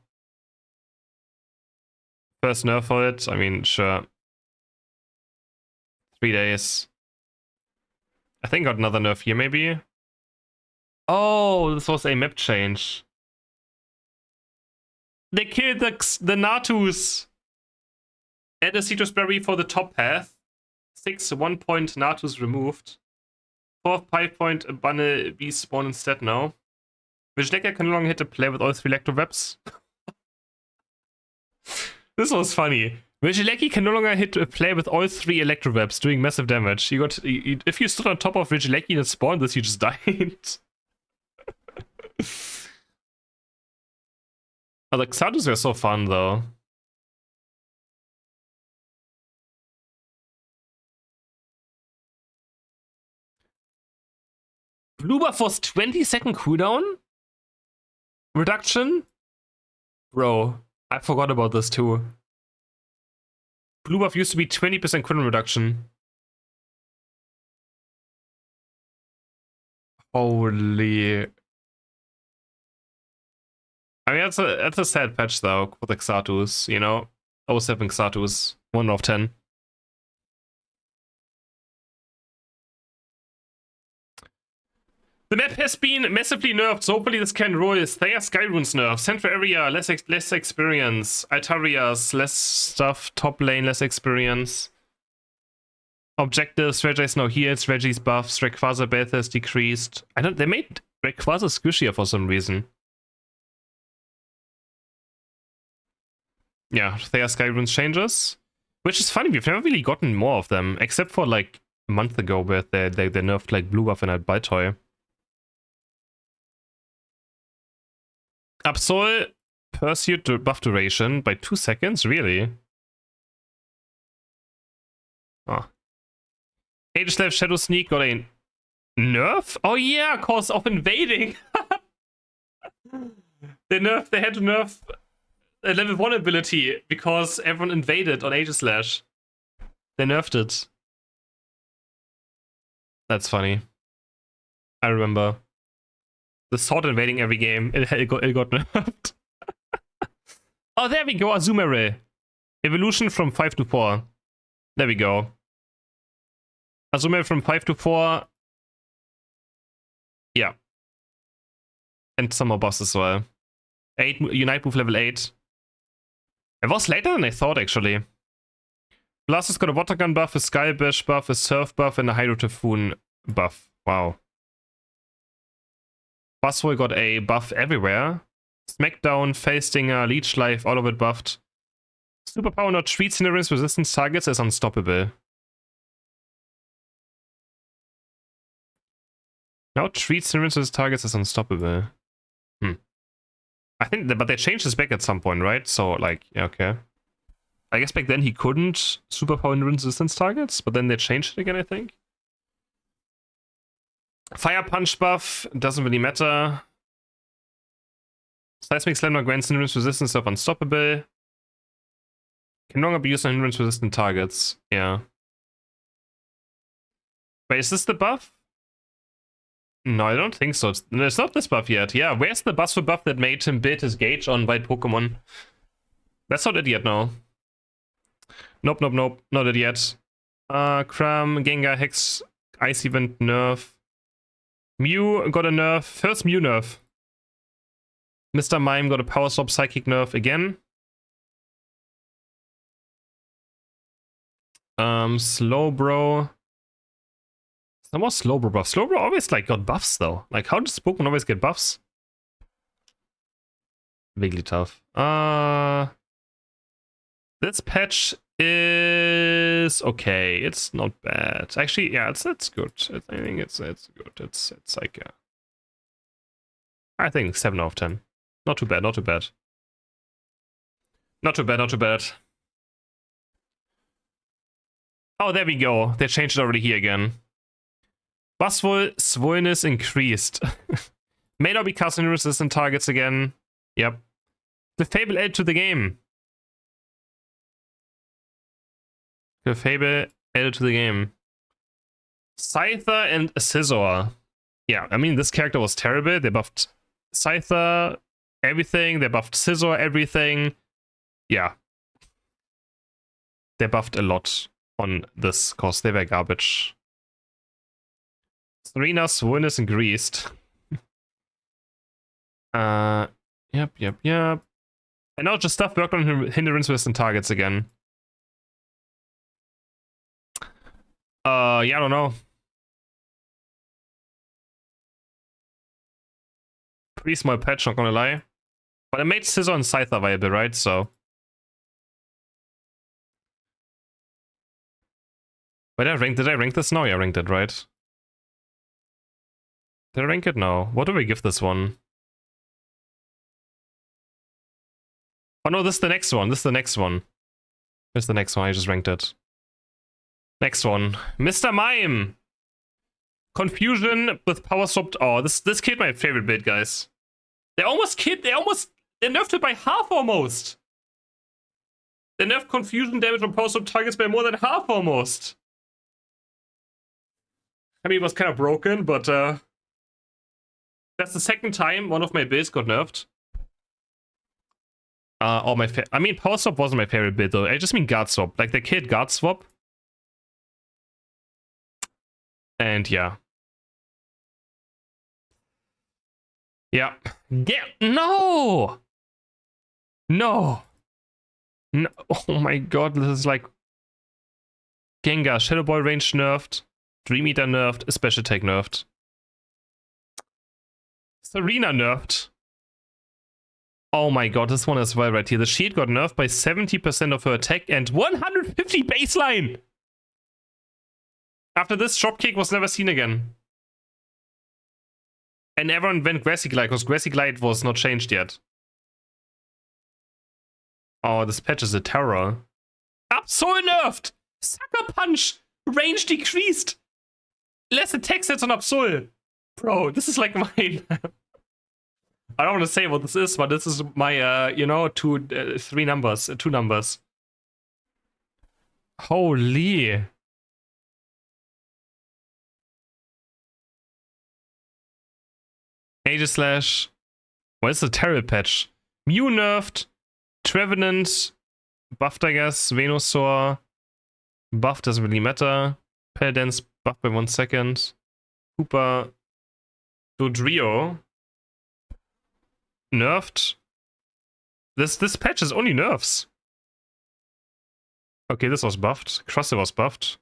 First nerf for it, I mean, sure. 3 days. I think got another nerf here, maybe. Oh, this was a map change. They killed the Natus. Add a citrus berry for the top path. 6 1-point Natus removed. 4 5-point Bunny Beast spawn instead now. Vigileka can no longer hit a player with all 3 Electro Webs. This was funny. Vigileki can no longer hit a player with all 3 Electro Webs, doing massive damage. If you stood on top of Vigileki and it spawned this, you just died. Oh, the Xardus were so fun though. Blue buff was 20-second cooldown? Reduction? Bro, I forgot about this too. Blue buff used to be 20% cooldown reduction. Holy. I mean, that's a sad patch though, for the Xatus, you know? 07 Xatus, 1 of 10. The map has been massively nerfed, so hopefully this can roll. Thea Skyrune's nerf. Central area, less experience. Altarias, less stuff. Top lane, less experience. Objectives, Regi's no heals, Regi's buffs, Rayquaza Beth has decreased. They made Rayquaza squishier for some reason. Yeah, Thea Skyrune's changes. Which is funny, we've never really gotten more of them, except for like a month ago where they nerfed like Blue buff and a Baltoy. Absol pursued buff duration by 2 seconds? Really? Oh. Aegislash Shadow Sneak got a nerf? Oh yeah, cause of invading. They had to nerf a level 1 ability because everyone invaded on Aegislash. They nerfed it. That's funny. I remember. The sword invading every game, it got nerfed. Oh, there we go, Azumarill. Evolution from 5 to 4. There we go. Azumarill from 5 to 4. Yeah. And some more buffs as well. 8 Unite move level 8. It was later than I thought, actually. Blastoise got a Water Gun buff, a Sky Bash buff, a Surf buff, and a Hydro Typhoon buff. Wow. Buzzwole got a buff everywhere. Smackdown, Face Stinger, Leech Life, all of it buffed. Superpower now treats hindrance resistance targets as unstoppable. Now treats hindrance targets as unstoppable. I think, but they changed this back at some point, right? So, like, yeah, okay. I guess back then he couldn't superpower hindrance resistance targets, but then they changed it again, I think. Fire Punch buff doesn't really matter. Seismic Slam now grants hindrance resistance of unstoppable. Can no longer be used on hindrance resistant targets. Yeah. Wait, is this the buff? No, I don't think so. It's not this buff yet. Yeah, where's the buff that made him build his gauge on white Pokemon? That's not it yet, no. Nope, nope, nope. Not it yet. Cram, Gengar, Hex, Ice Event, Nerf. Mew got a nerf. First Mew nerf. Mr. Mime got a Power Stop Psychic nerf again. Slowbro. Some more Slowbro buffs. Slowbro always like got buffs though. Like how does Pokemon always get buffs? Wigglytuff. This patch is okay. It's not bad. Actually, yeah, it's good. I think it's good. It's like I think 7 out of 10. Not too bad, not too bad. Not too bad, not too bad. Oh, there we go. They changed it already here again. Buzzwole swollenness increased. May not be casting resistant targets again. Yep. The Fable added to the game. The Fable added to the game. Scyther and Scizor. Yeah, I mean, this character was terrible. They buffed Scyther, everything. They buffed Scizor, everything. Yeah. They buffed a lot on this, because they were garbage. Serena's swollenness increased. Yep. And now just stuff worked on hindrance resistant targets again. Yeah, I don't know. Pretty small patch, not gonna lie. But it made Scizor and Scyther viable, right? So. Wait, did I rank this? No, yeah, I ranked it, right? Did I rank it? No. What do we give this one? Oh no, this is the next one. This is the next one. This is the next one. I just ranked it. Next one. Mr. Mime! Confusion with power swapped. Oh, this killed my favorite bit, guys. They nerfed it by half almost. They nerfed confusion damage on power swap targets by more than half almost. I mean, it was kind of broken, but that's the second time one of my builds got nerfed. I mean, power swap wasn't my favorite build though. I just mean guard swap. Like, they killed guard swap. And yeah. Yeah. No! No! No! Oh my god, this is like... Gengar, Shadow Ball range nerfed. Dream Eater nerfed. Special Attack nerfed. Serena nerfed. Oh my god, this one as well right here. The shield got nerfed by 70% of her attack and 150 baseline! After this, Dropkick was never seen again. And everyone went Grassy Glide, because Grassy Glide was not changed yet. Oh, this patch is a terror. Absol nerfed! Sucker Punch! Range decreased! Less attack sets on Absol! Bro, this is like my... I don't want to say what this is, but this is my, you know, two numbers. Holy... Aegislash. What is the terrible patch? Mew nerfed. Trevenant. Buffed, I guess. Venusaur. Buff doesn't really matter. Paladins buffed by 1 second. Hooper. Dodrio. Nerfed. This patch is only nerfs. Okay, this was buffed. Crustle was buffed.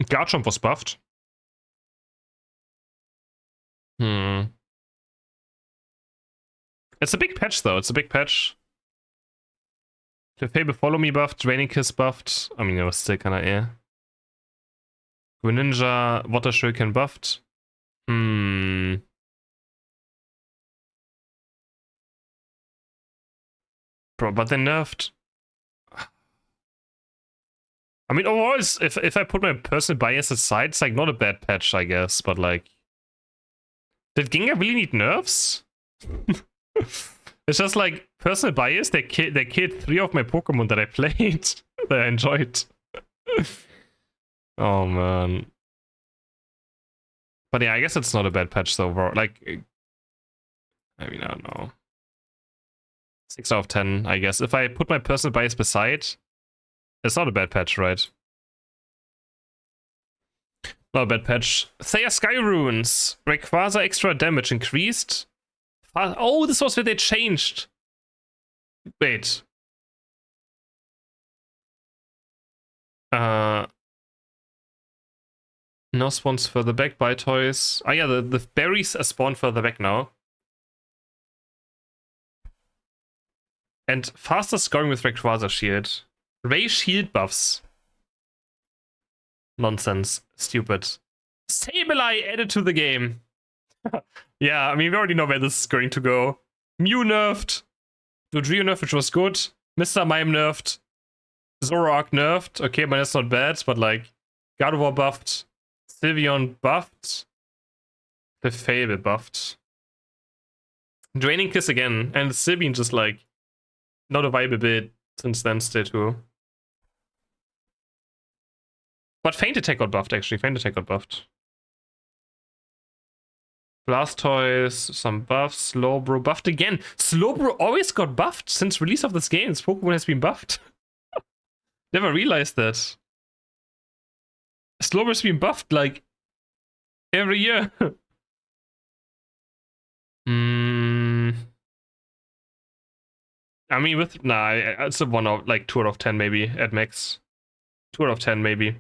Garchomp was buffed. It's a big patch though, it's a big patch. Clefable Follow Me buffed, Draining Kiss buffed. I mean, it was still kinda Greninja, Water Shuriken buffed. Bro, but they nerfed. I mean, overall, if I put my personal bias aside, it's like not a bad patch, I guess, but like... Did Gengar really need nerfs? It's just like personal bias. They killed 3 of my Pokemon that I played that I enjoyed. Oh man. But yeah, I guess it's not a bad patch though. Like, I mean, I don't know. 6 out of 10, I guess. If I put my personal bias beside, it's not a bad patch, right? Not a bad patch. Thea Sky Runes. Rayquaza extra damage increased. Oh, this was where they changed. Wait. No spawns further back by toys. Oh yeah, the berries are spawned further back now. And faster scoring with Rayquaza Shield. Ray Shield buffs. Nonsense. Stupid. Sableye added to the game. Yeah, I mean, we already know where this is going to go. Mew nerfed. Dodrio nerfed, which was good. Mr. Mime nerfed. Zoroark nerfed. Okay, but that's not bad, but like... Gardevoir buffed. Sylveon buffed. Clefable buffed. Draining Kiss again. And Sylveon just like... Not a viable build since then still too. But Feint Attack got buffed actually. Feint Attack got buffed. Blastoise, some buffs. Slowbro buffed again. Slowbro always got buffed since release of this game. This Pokemon has been buffed. Never realized that. Slowbro's been buffed like every year. I mean, it's a 1 out, like 2 out of 10 maybe at max. 2 out of 10 maybe.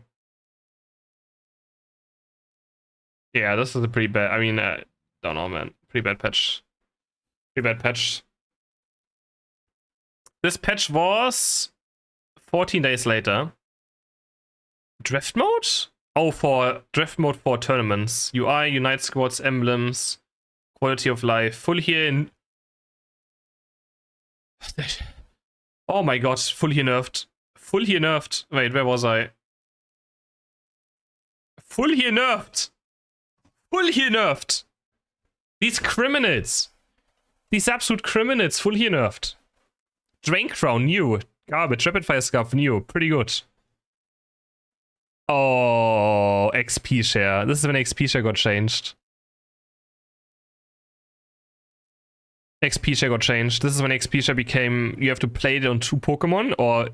Yeah, this is a pretty bad. I mean, don't know, man. Pretty bad patch. Pretty bad patch. This patch was 14 days later. Draft mode? Oh, for draft mode for tournaments. UI, Unite Squads, emblems, quality of life, full heal in. Oh my god, full heal nerfed. Full heal nerfed. Wait, where was I? Full here nerfed. Full here nerfed. These criminals. These absolute criminals. Full here nerfed. Drain Crown new. Garbage. Rapid Fire Scarf new. Pretty good. Oh, XP share. This is when XP share got changed. XP share got changed. This is when XP share became, you have to play it on 2 Pokemon or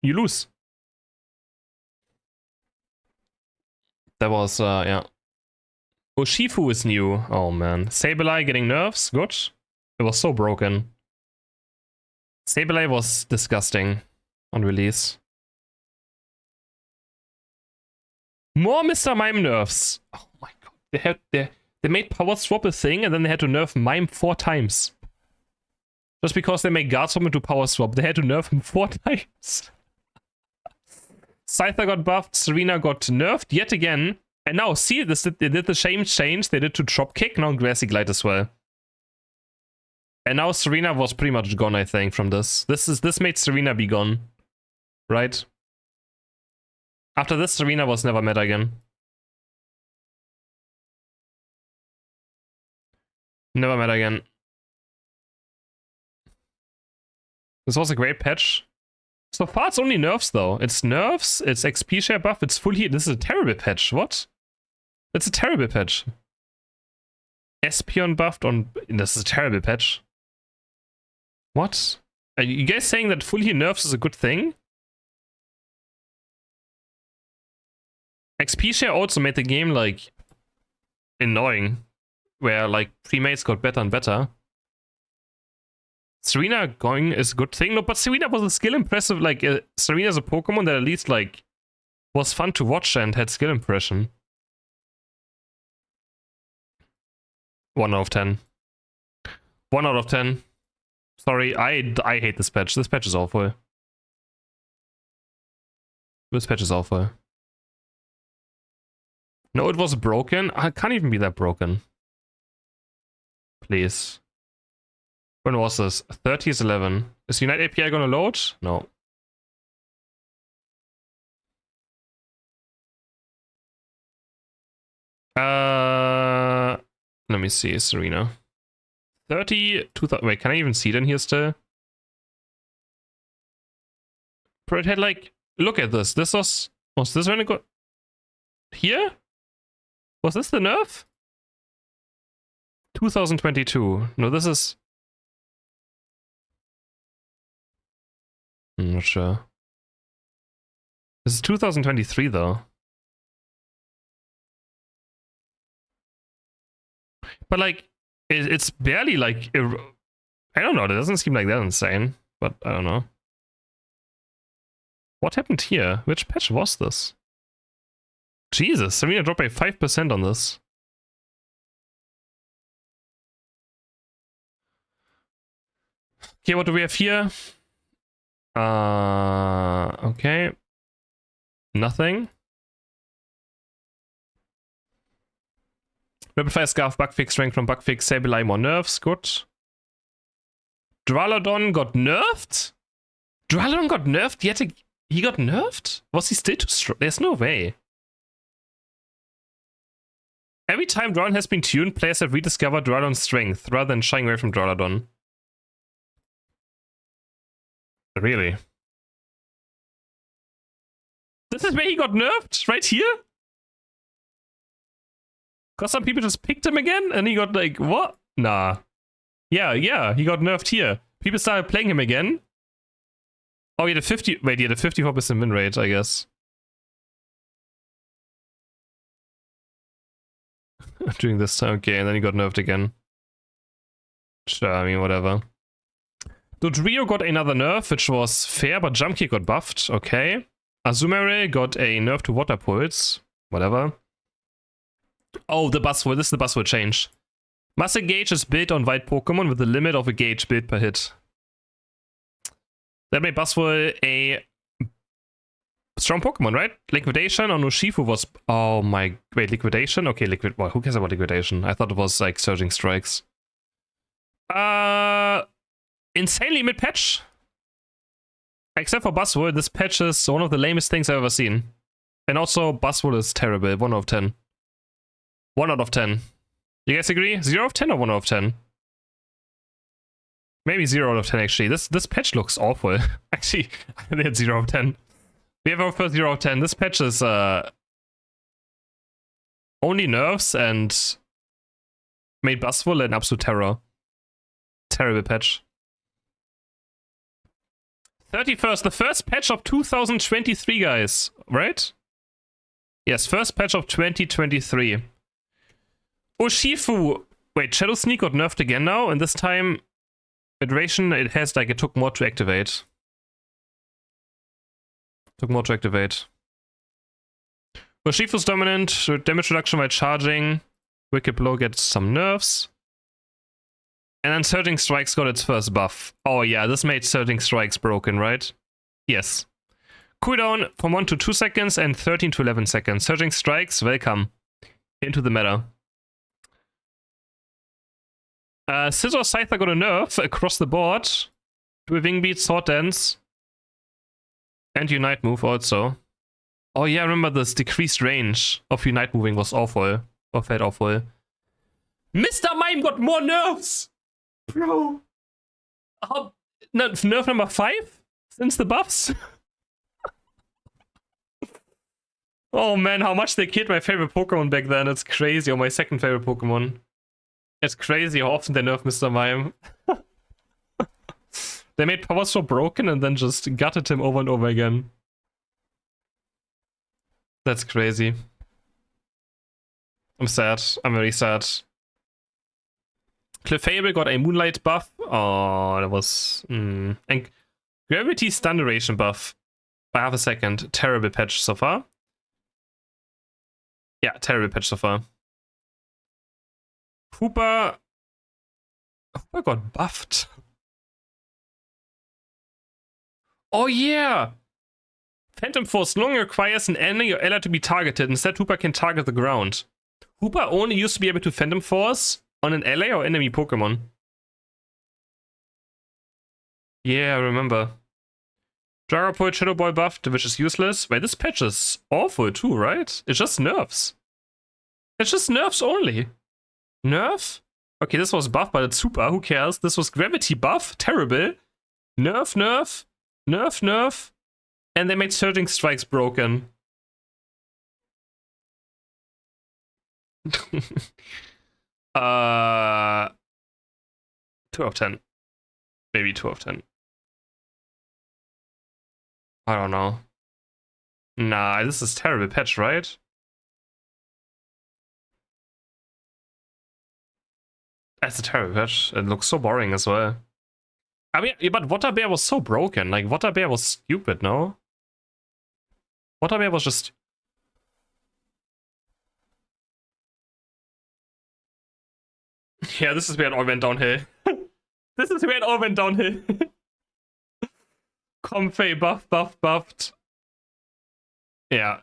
you lose. That was, yeah. Urshifu is new. Oh man. Sableye getting nerfs. Good. It was so broken. Sableye was disgusting on release. More Mr. Mime nerfs. Oh my god. They made Power Swap a thing and then they had to nerf Mime 4 times. Just because they made Guard Swap into Power Swap, they had to nerf him 4 times. Scyther got buffed, Serena got nerfed yet again. And now, see, they did the same change they did to Drop Kick, now Grassy Glide as well. And now Serena was pretty much gone, I think, from this. This made Serena be gone. Right? After this, Serena was never meta again. Never meta again. This was a great patch. So far, it's only nerfs, though. It's nerfs, it's XP share buff, it's full heal. This is a terrible patch. What? It's a terrible patch. Espeon buffed on... This is a terrible patch. What? Are you guys saying that full heal nerfs is a good thing? XP share also made the game, like, annoying. Where, like, premates got better and better. Serena going is a good thing. No, but Serena was a skill impressive. Like, Serena's a Pokemon that at least, like, was fun to watch and had skill impression. 1 out of 10. 1 out of 10. Sorry, I hate this patch. This patch is awful. This patch is awful. No, it was broken. I can't even be that broken. Please. When was this? 30 is 11. Is Unite API gonna load? No. Let me see, Serena. 30, 2000. Wait, can I even see it in here still? But it had like, look at this. This was this when it got here? Was this the nerf? 2022. No, this is. I'm not sure. This is 2023 though. But like, it's barely like, I don't know, it doesn't seem like that insane, but I don't know. What happened here? Which patch was this? Jesus, Serena dropped by 5% on this. Okay, what do we have here? Okay. Nothing. Rapid Fire Scarf, Bugfix, Strength from Bugfix, Sableye, more nerfs, good. Duraludon got nerfed? Duraludon got nerfed yet again? He got nerfed? Was he still too strong? There's no way. Every time Duraludon has been tuned, players have rediscovered Duraludon's strength, rather than shying away from Duraludon. Really? This is where he got nerfed? Right here? Because some people just picked him again and he got like, what? Nah. Yeah, he got nerfed here. People started playing him again. Oh, he had a 50... Wait, he had a 54% win rate, I guess. During this time, okay, and then he got nerfed again. Sure, I mean, whatever. Dodrio got another nerf, which was fair, but Jump Kick got buffed, okay. Azumarill got a nerf to Water Pulse, whatever. Oh, the Buzzword, this is the Buzzword change. Muscle Gauge is built on white Pokemon with a limit of a gauge built per hit. That made Buzzword a strong Pokemon, right? Liquidation on Urshifu was... Oh my... Wait, Liquidation? Okay, well, who cares about Liquidation? I thought it was like Surging Strikes. Insanely mid-patch. Except for Buzzword, this patch is one of the lamest things I've ever seen. And also, Buzzwole is terrible. 1 out of 10. 1 out of 10. You guys agree? 0 out of 10 or 1 out of 10? Maybe 0 out of 10, actually. This patch looks awful. Actually, I think it's 0 out of 10. We have our first 0 out of 10. This patch is only nerfs and made Buzzwole an absolute terror. Terrible patch. 31st, the first patch of 2023, guys. Right? Yes, first patch of 2023. Urshifu. Wait, Shadow Sneak got nerfed again now, and this time iteration, it has like it took more to activate. Urshifu's dominant, damage reduction by charging. Wicked Blow gets some nerfs. And then Surging Strikes got its first buff. Oh yeah, this made Surging Strikes broken, right? Yes. Cooldown from 1 to 2 seconds and 13 to 11 seconds. Surging Strikes, welcome into the meta. Scissor Scyther got a nerf across the board. Do a Wing Beat, Sword Dance. And Unite Move also. Oh yeah, remember this decreased range of Unite Moving was awful. Or felt awful. Mr. Mime got more nerfs! Bro. Oh, no, nerf number 5? Since the buffs? Oh man, how much they killed my favorite Pokemon back then. It's crazy. Or my second favorite Pokemon. It's crazy how often they nerf Mr. Mime. They made Power so broken and then just gutted him over and over again. That's crazy. I'm sad. I'm very sad. Clefable got a Moonlight buff. Oh, that was... And Gravity Stun Duration buff by half a second. Terrible patch so far. Yeah, terrible patch so far. Hooper got buffed. Oh yeah! Phantom Force no longer requires an enemy or ally to be targeted. Instead, Hooper can target the ground. Hooper only used to be able to Phantom Force on an ally or enemy Pokemon. Yeah, I remember. Dragapult Shadow Ball buffed, which is useless. Wait, this patch is awful too, right? It just nerfs. It's just nerfs only. Nerf? Okay, this was buff, but it's super. Who cares? This was gravity buff. Terrible. Nerf, nerf. Nerf, nerf. And they made Surging Strikes broken. 2 out of 10. Maybe 2 out of 10. I don't know. Nah, this is terrible patch, right? That's a terrible patch. It looks so boring as well. I mean, but Water Bear was so broken. Like, Water Bear was stupid, no? Water Bear was just... Yeah, this is where it all went downhill. This is where it all went downhill. Comfey buffed. Yeah,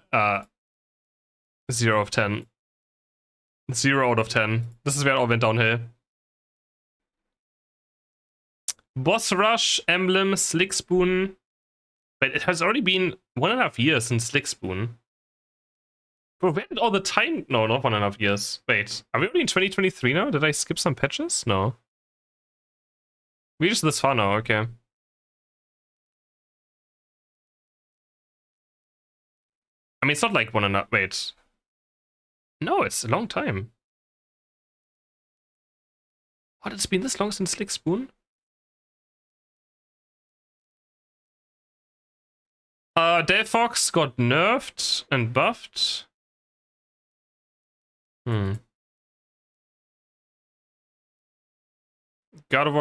0 of 10. 0 out of 10. This is where it all went downhill. Boss Rush, Emblem, Slick Spoon. Wait, it has already been 1.5 years since Slick Spoon. Bro, where did all the time... No, not 1.5 years. Wait, are we already in 2023 now? Did I skip some patches? No. We're just this far now, okay. I mean, it's not like 1.5... Wait. No, it's a long time. What, it's been this long since Slick Spoon? Delphox got nerfed and buffed. Gardevoir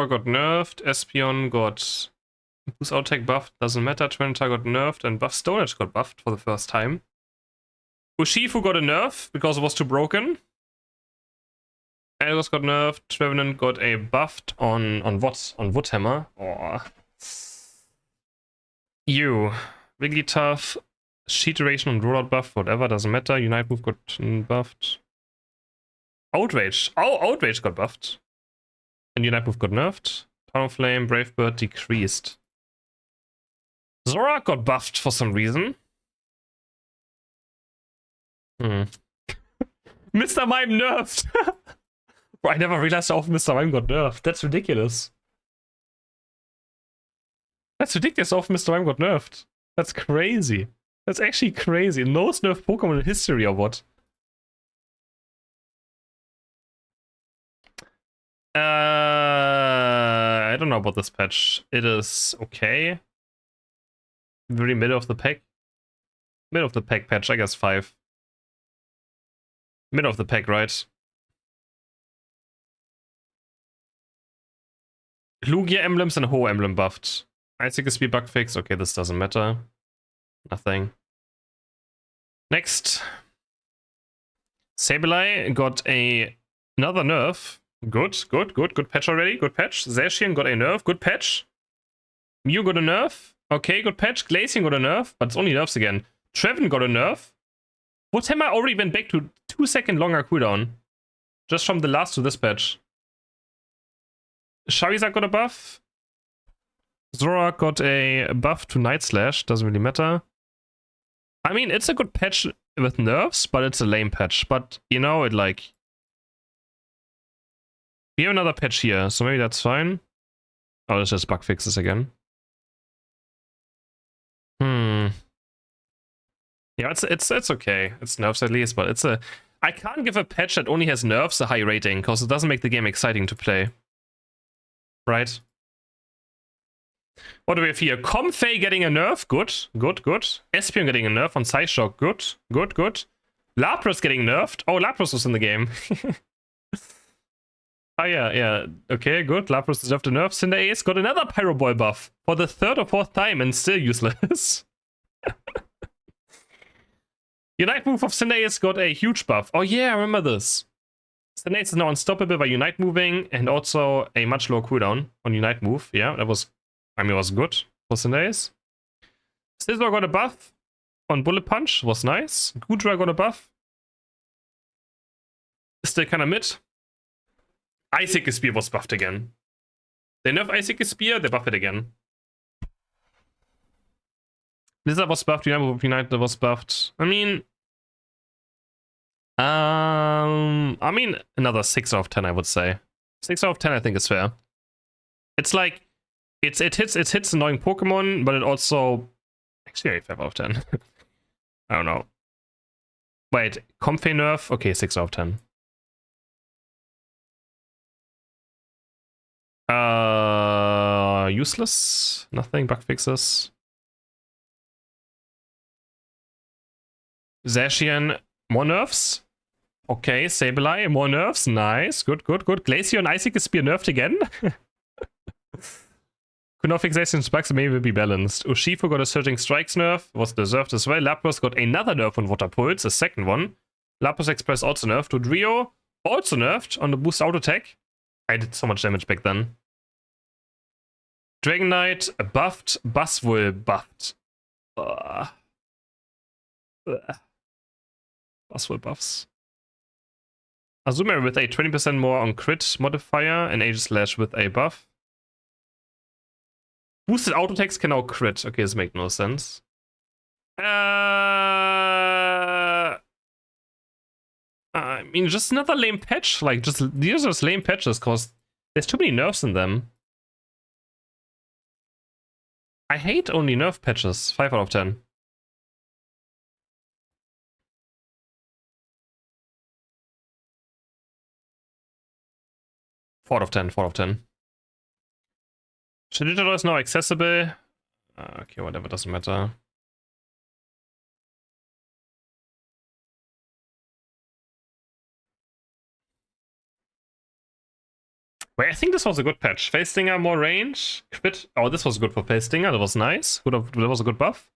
got nerfed. Espeon got Boost Outtake buffed. Doesn't matter. Tyranitar got nerfed and buffed. Stone Edge got buffed for the first time. Urshifu got a nerf because it was too broken. Elgos got nerfed. Trevenant got a buffed on what? On Woodhammer. Oh. You. Wigglytuff. Sheet Duration and Rollout buff. Whatever. Doesn't matter. Unite Move got buffed. Outrage. Oh, Outrage got buffed. And Unite Move got nerfed. Talonflame, Brave Bird decreased. Zora got buffed for some reason. Hmm. Mr. Mime nerfed! Bro, I never realized how often Mr. Mime got nerfed. That's ridiculous. That's ridiculous how often Mr. Mime got nerfed. That's crazy. That's actually crazy. Most nerfed Pokemon in history or what? I don't know about this patch. It is okay. Very middle of the pack. Middle of the pack patch, I guess 5. Middle of the pack, right? Lugia emblems and Ho emblem buffed. Icicle Speed bug fix. Okay, this doesn't matter. Nothing. Next. Sableye got another nerf. Good patch already. Good patch. Zacian got a nerf. Good patch. Mew got a nerf. Okay, good patch. Glacian got a nerf, but it's only nerfs again. Trevin got a nerf. Whatever already went back to 2-second longer cooldown. Just from the last to this patch. Charizard got a buff. Zora got a buff to Night Slash. Doesn't really matter. I mean, it's a good patch with nerfs, but it's a lame patch. But, you know, it like... We have another patch here, so maybe that's fine. Oh, it's just bug fixes again. Yeah, it's okay. It's nerfs at least, but it's a... I can't give a patch that only has nerfs a high rating, because it doesn't make the game exciting to play. Right? What do we have here? Comfey getting a nerf. Good. Espion getting a nerf on Psyshock. Good. Lapras getting nerfed. Oh, Lapras was in the game. Oh, yeah. Okay, good. Lapras deserved a nerf. Cinderace got another Pyro Ball buff for the 3rd or 4th time and still useless. Unite move of Cinderace got a huge buff. Oh yeah, I remember this. Cinderace is now unstoppable by Unite moving and also a much lower cooldown on Unite move. Yeah, that was, I mean, it was good for Cinderace. Scizor got a buff on Bullet Punch. Was nice. Goodra got a buff. Still kind of mid. Icicle Spear was buffed again. They nerf Icicle Spear, they buff it again. Blizzard was buffed, Unite was buffed. I mean, another 6 out of 10, I would say. 6 out of 10, I think is fair. It's like, it hits annoying Pokemon, but it also, actually 5 out of 10. I don't know. Wait, Comfey nerf? Okay, 6 out of 10. Useless. Nothing. Bug fixes. Zacian, more nerfs. Okay, Sableye, more nerfs. Nice. Good. Glaceon, Icicle Spear nerfed again. Could not fix Zacian's bugs, maybe will be balanced. Urshifu got a Surging Strikes nerf. Was deserved as well. Lapras got another nerf on Water Pulse, a second one. Lapras Express also nerfed. Dodrio also nerfed on the boost auto attack. I did so much damage back then. Dragonite buffed. Buzzwole buffed. Buzzwole buffs. Azumarill with a 20% more on crit modifier and Aegislash with a buff. Boosted auto attacks can now crit. Okay, this makes no sense. I mean, just another lame patch. Like, these are just lame patches because there's too many nerfs in them. I hate only nerf patches. 5 out of 10. Four out of 10. Sheditador is now accessible. Okay, whatever, doesn't matter. Wait, I think this was a good patch. Face Stinger, more range. Crit. Oh, this was good for Face Stinger. That was nice. That was a good buff.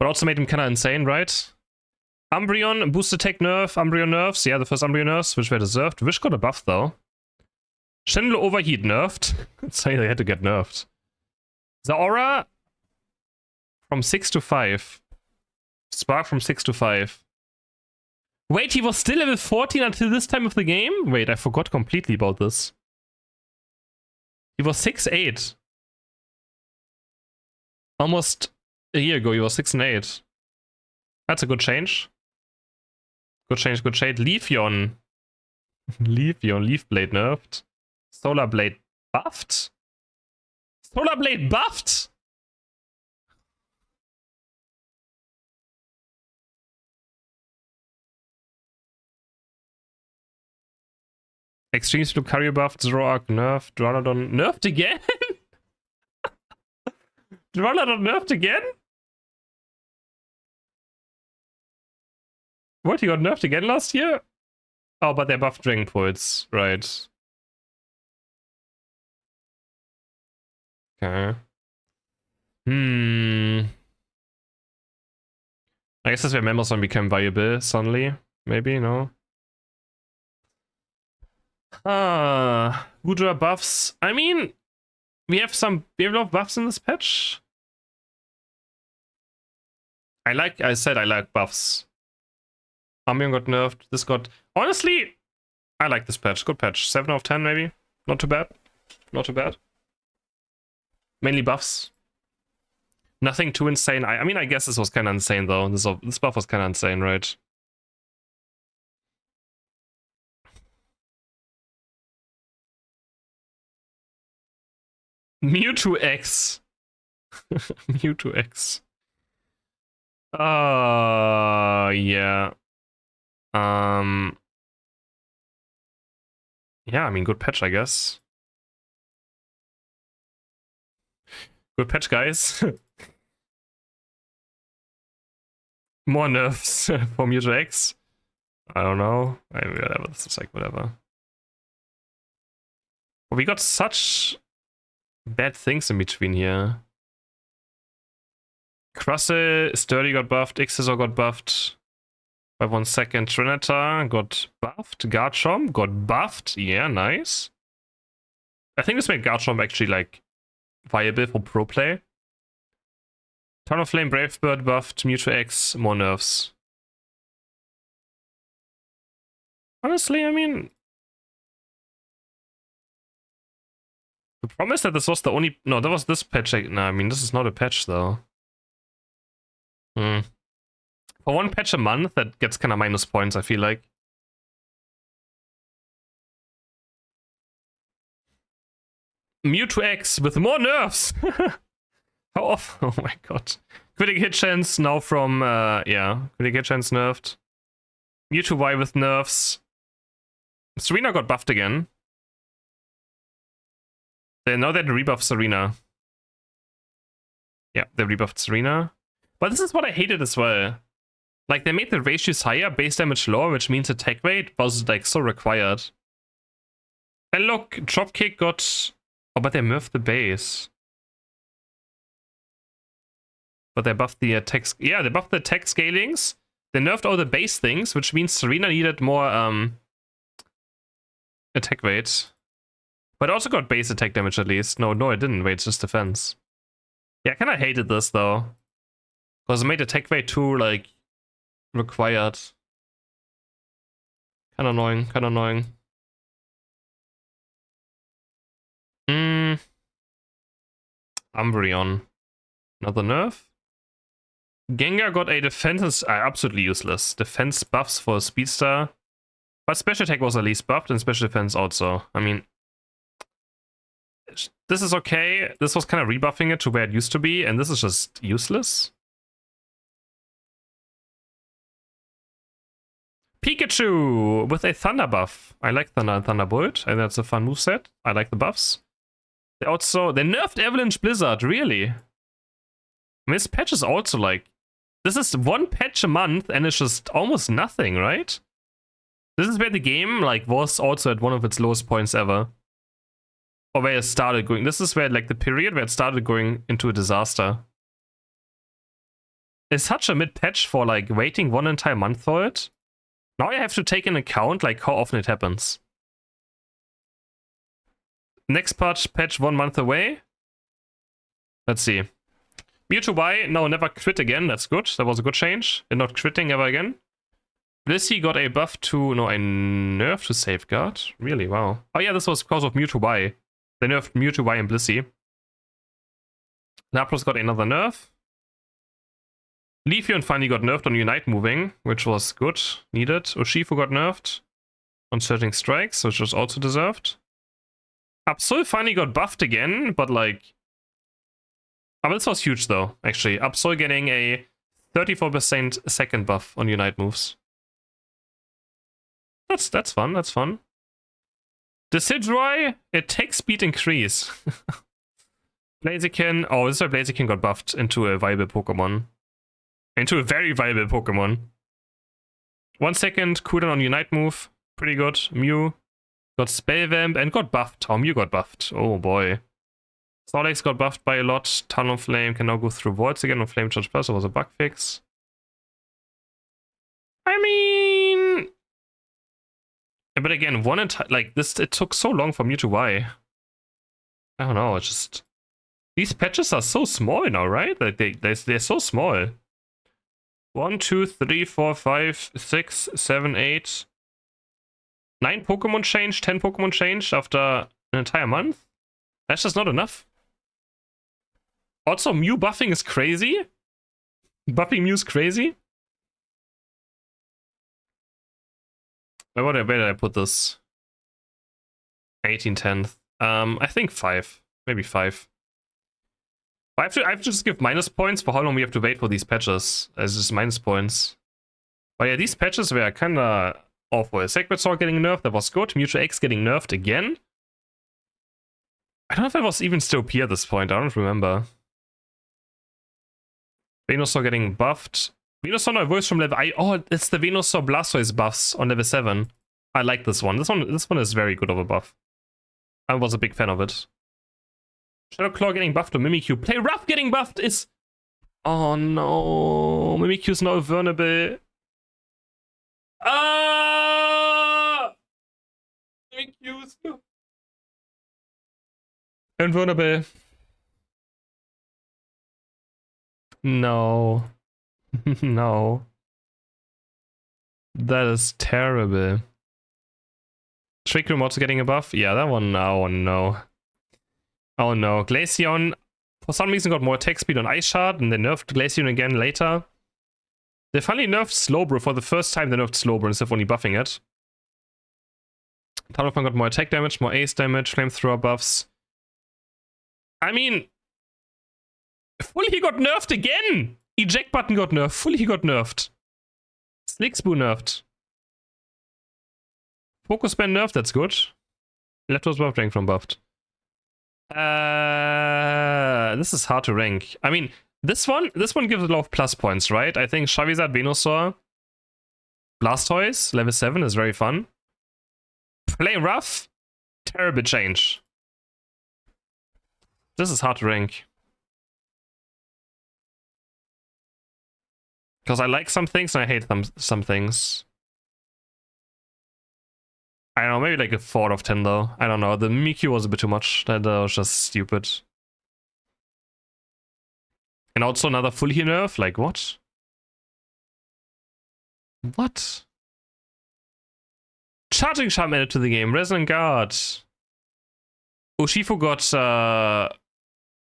But also made him kind of insane, right? Umbreon, boost attack nerf. Umbreon nerfs. Yeah, the first Umbreon nerfs, which were deserved. Wish got a buff, though. Chandler Overheat nerfed. So they had to get nerfed. Zaora from 6 to 5. Spark from 6 to 5. Wait, he was still level 14 until this time of the game? Wait, I forgot completely about this. He was 6'8". Almost a year ago, he was 6 and 8. That's a good change. Good change, good shade. Leafeon. Leafeon, Leaf Blade nerfed. Solar Blade buffed? Solar Blade buffed? Extreme Lucario buffed, Zoroark nerfed, Duraludon nerfed again? Duraludon nerfed again? What, he got nerfed again last year? Oh, but they buffed Dragon Pulse, right. Okay. I guess that's where members don't become viable suddenly. Maybe, no? Gudra buffs. I mean, we have a lot of buffs in this patch. I like buffs. Amion got nerfed. This got... Honestly, I like this patch. Good patch. 7 out of 10 maybe. Not too bad. Not too bad. Mainly buffs. Nothing too insane. I mean, I guess this was kind of insane though. This buff was kind of insane, right? Mewtwo X. Mewtwo X. Yeah. Yeah, I mean, good patch, I guess. Good patch, guys. More nerfs for Mewtwo X. I don't know. Whatever, this is like, whatever. But we got such bad things in between here. Crustle, Sturdy got buffed, Xizor got buffed by 1 second. Trinita got buffed. Garchomp got buffed. Yeah, nice. I think this made Garchomp actually like viable for pro play. Talonflame, Brave Bird buffed, Mewtwo X, more nerfs. Honestly, I mean, the problem is that this was the only... No, that was this patch. No, I mean, this is not a patch, though. For one patch a month, that gets kind of minus points, I feel like. Mewtwo X with more nerfs! How often? Oh my god. Critical hit chance now from... yeah, critical hit chance nerfed. Mewtwo Y with nerfs. Serena got buffed again. Now they rebuffed Serena. Yeah, they rebuffed Serena. But this is what I hated as well. Like, they made the ratios higher, base damage lower, which means attack rate was, like, so required. And look, Dropkick got... Oh, but they nerfed the base. But they buffed the attack... Yeah, they buffed the attack scalings. They nerfed all the base things, which means Serena needed more, attack rate. But it also got base attack damage at least. No, it didn't. Wait, it's just defense. Yeah, I kind of hated this, though. Because it made attack rate too, like, required. Kind of annoying, kind of annoying. Umbreon. Another nerf? Gengar got a defense, absolutely useless. Defense buffs for Speedster. But special attack was at least buffed and special defense also. I mean, this is okay. This was kind of rebuffing it to where it used to be, and this is just useless. Pikachu with a Thunder buff. I like Thunder and Thunderbolt, and that's a fun moveset. I like the buffs. They nerfed Avalanche Blizzard, really? I mean, this patch is also like... This is one patch a month, and it's just almost nothing, right? This is where the game like was also at one of its lowest points ever. Or where it started going. This is where like the period where it started going into a disaster. It's such a mid-patch for like waiting one entire month for it. Now I have to take into account like how often it happens. Next patch 1 month away. Let's see. Mewtwo Y, no, never crit again. That's good. That was a good change. And not critting ever again. Blissey got a buff to... No, a nerf to Safeguard. Really? Wow. Oh yeah, this was because of Mewtwo Y. They nerfed Mewtwo Y and Blissey. Lapras got another nerf. Leafeon finally got nerfed on Unite moving, which was good, needed. Urshifu got nerfed on Surging Strikes, which was also deserved. Absol finally got buffed again, but like... Oh, this was huge though, actually. Absol getting a 34% second buff on Unite moves. That's fun, that's fun. Decidueye, attack speed increase. Blaziken, oh, this is why Blaziken got buffed into a viable Pokemon. Into a very viable Pokemon. 1 second cooldown on Unite move. Pretty good. Mew got Spellvamp and got buffed. Oh, Mew got buffed. Oh boy. Snorlax got buffed by a lot. Talonflame can now go through Voids again on Flame Charge Plus. It was a bug fix. I mean... But again, like this, it took so long for Mew to Y. I don't know, it's just... These patches are so small now, right? Like they're so small. 1, 2, 3, 4, 5, 6, 7, 8... 9 Pokemon changed, 10 Pokemon changed after an entire month? That's just not enough. Also, Mew buffing is crazy. Buffing Mew's crazy. Where did I put this? 18/10th. I think 5. Maybe 5. I have to just give minus points for how long we have to wait for these patches. As just minus points. But yeah, these patches were kinda awful. Sacred Sword getting nerfed, that was good. Mewtwo X getting nerfed again. I don't know if I was even still P at this point, I don't remember. Venusaur getting buffed. Venusaur now voice from level... Oh, it's the Venusaur Blastoise buffs on level 7. I like this one. This one is very good of a buff. I was a big fan of it. Shadow Claw getting buffed to Mimikyu. Play Rough getting buffed is... Oh no. Mimikyu's now vulnerable. Ah! Mimikyu's invulnerable. No. No. That is terrible. Trick Room also getting a buff? Yeah, that one. Oh no. Oh no. Glaceon, for some reason, got more attack speed on Ice Shard, and they nerfed Glaceon again later. They finally nerfed Slowbro for the first time. They nerfed Slowbro instead of only buffing it. Talonflame got more attack damage, more ace damage, flamethrower buffs. I mean, Fully he got nerfed again! Eject button got nerfed. Fully he got nerfed. Slickspoo nerfed. Focus Band nerfed, that's good. Leptos buffed, rank from buffed. This is hard to rank. I mean, this one gives a lot of plus points, right? I think Charizard, Venusaur, Blastoise, level 7 is very fun. Play Rough, terrible change. This is hard to rank. Because I like some things and I hate some things. I don't know, maybe like a 4 out of 10 though. I don't know, the Mimikyu was a bit too much. That was just stupid. And also another full heal nerf, like what? What? Charging Charm added to the game, Resonant Guard. Urshifu got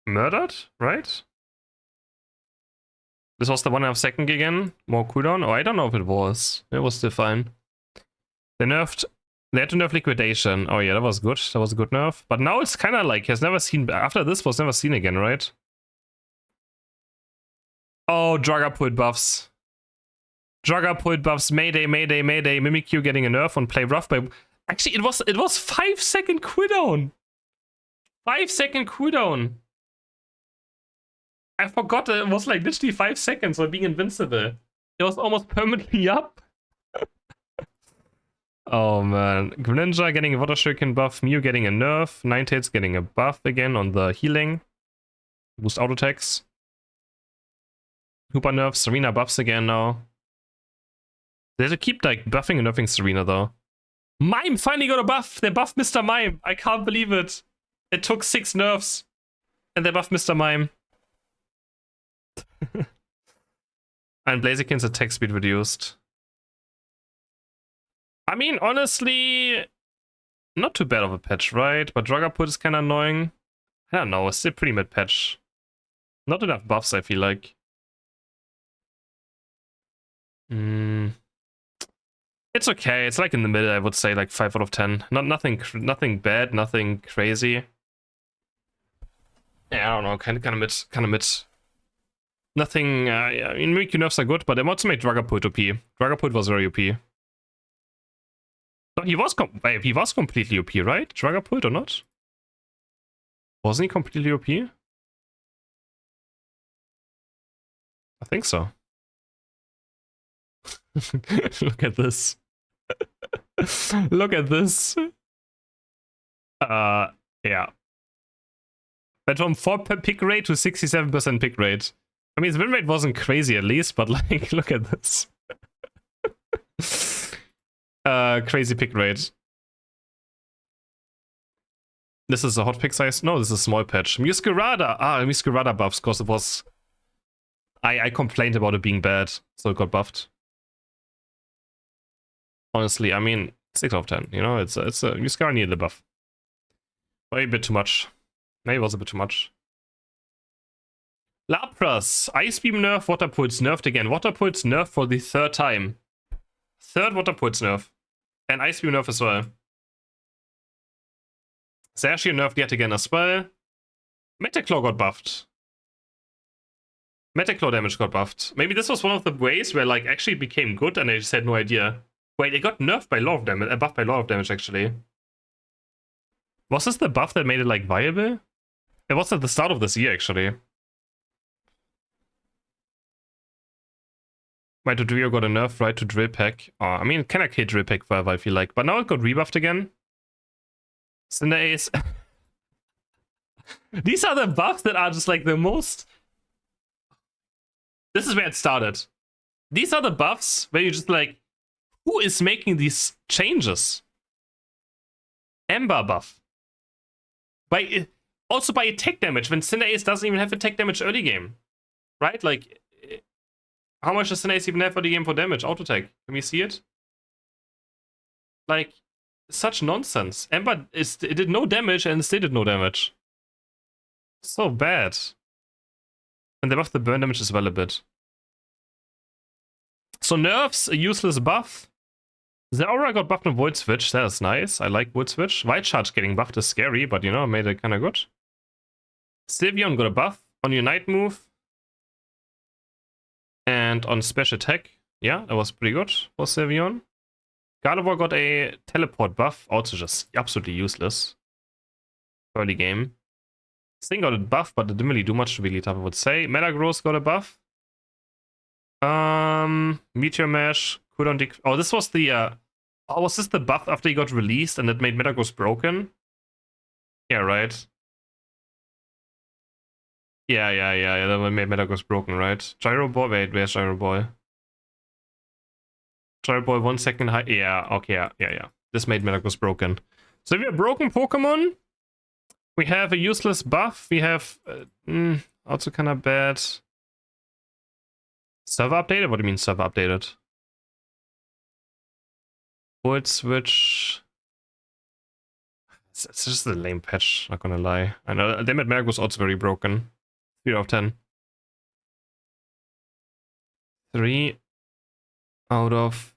murdered, right? This was the 1.5 second again. More cooldown? Oh, I don't know if it was. It was still fine. They had to nerf Liquidation. Oh yeah, that was good. That was a good nerf. But now it's kind of like, has never seen, after this was never seen again, right? Oh, Dragapult buffs. Dragapult buffs, Mayday, Mayday, Mayday. Mimikyu getting a nerf on Play Rough by... Actually, it was 5 second cooldown. 5 second cooldown. I forgot it was like literally 5 seconds of being invincible. It was almost permanently up. Oh man. Greninja getting a Water Shuriken buff, Mew getting a nerf, Ninetales getting a buff again on the healing. Boost auto attacks. Hoopa nerfs, Serena buffs again now. They have to keep like buffing and nerfing Serena though. Mime finally got a buff! They buffed Mr. Mime! I can't believe it! It took 6 nerfs. And they buffed Mr. Mime. And Blaziken's attack speed reduced. I mean, honestly, not too bad of a patch, right? But Dragapult is kind of annoying. I don't know, it's still pretty mid patch. Not enough buffs, I feel like. It's okay. It's like in the middle, I would say, like 5 out of 10. Nothing bad, nothing crazy. Yeah, I don't know, kind of mid. Nothing. Yeah, I mean, Mimikyu nerfs are good, but they want to make Dragapult OP. Dragapult was very OP. No, he was completely OP, right? Dragapult or not? Wasn't he completely OP? I think so. Look at this. Look at this. Yeah. But from 4 pick rate to 67% pick rate. I mean, his win rate wasn't crazy at least, but like, look at this. Crazy pick rate. This is a hot pick size? No, this is a small patch. Muscarada. Muscarada buffs, because it was... I complained about it being bad, so it got buffed. Honestly, I mean, 6 out of 10, you know? It's a Muscarada needed the buff. Maybe a bit too much. Maybe it was a bit too much. Lapras. Ice Beam nerf, Water Pulse nerfed again. Water Pulse nerf for the 3rd time. 3rd Water Pulse nerf. And Ice Beam nerf as well. Zacian nerfed yet again as well. Metaclaw got buffed. Metaclaw damage got buffed. Maybe this was one of the ways where like actually it became good and I just had no idea. Wait, it got nerfed by law of damage, buffed by law of damage actually. Was this the buff that made it like viable? It was at the start of this year actually. Right to Drill got a nerf, right to Drill Pack. Oh, I mean, it kinda killed Drill Pack forever, I feel like. But now it got rebuffed again. Cinder Ace. These are the buffs that are just like the most... This is where it started. These are the buffs where you just like, who is making these changes? Ember buff. Also by attack damage, when Cinder Ace doesn't even have attack damage early game. Right? Like... How much does Cinder Ace even have for the game for damage? Auto attack. Can we see it? Like, such nonsense. Ember it did no damage and still did no damage. So bad. And they buffed the burn damage as well a bit. So nerfs, a useless buff. The Aura got buffed on Void Switch. That is nice. I like Void Switch. White Charge getting buffed is scary, but you know, made it kind of good. Sylveon got a buff on Unite move. And on special attack, yeah, that was pretty good for Sylveon. Gardevoir got a teleport buff, also just absolutely useless. Early game. Sting got a buff, but it didn't really do much to Wigglytuff, I would say. Metagross got a buff. Meteor Mash, cooldown oh, this was the, oh, was this the buff after he got released and it made Metagross broken? Yeah, right. Yeah, that made Metagross broken, right? Gyro Boy, wait, where's Gyro Boy? Gyro Boy 1 second high, yeah, okay, yeah. This made Metagross broken. So if we have broken Pokemon, we have a useless buff, we have, also kind of bad. Server updated? What do you mean server updated? Void Switch. It's just a lame patch, not gonna lie. I know, they made Metagross also very broken. 3 out of 10. 3 out of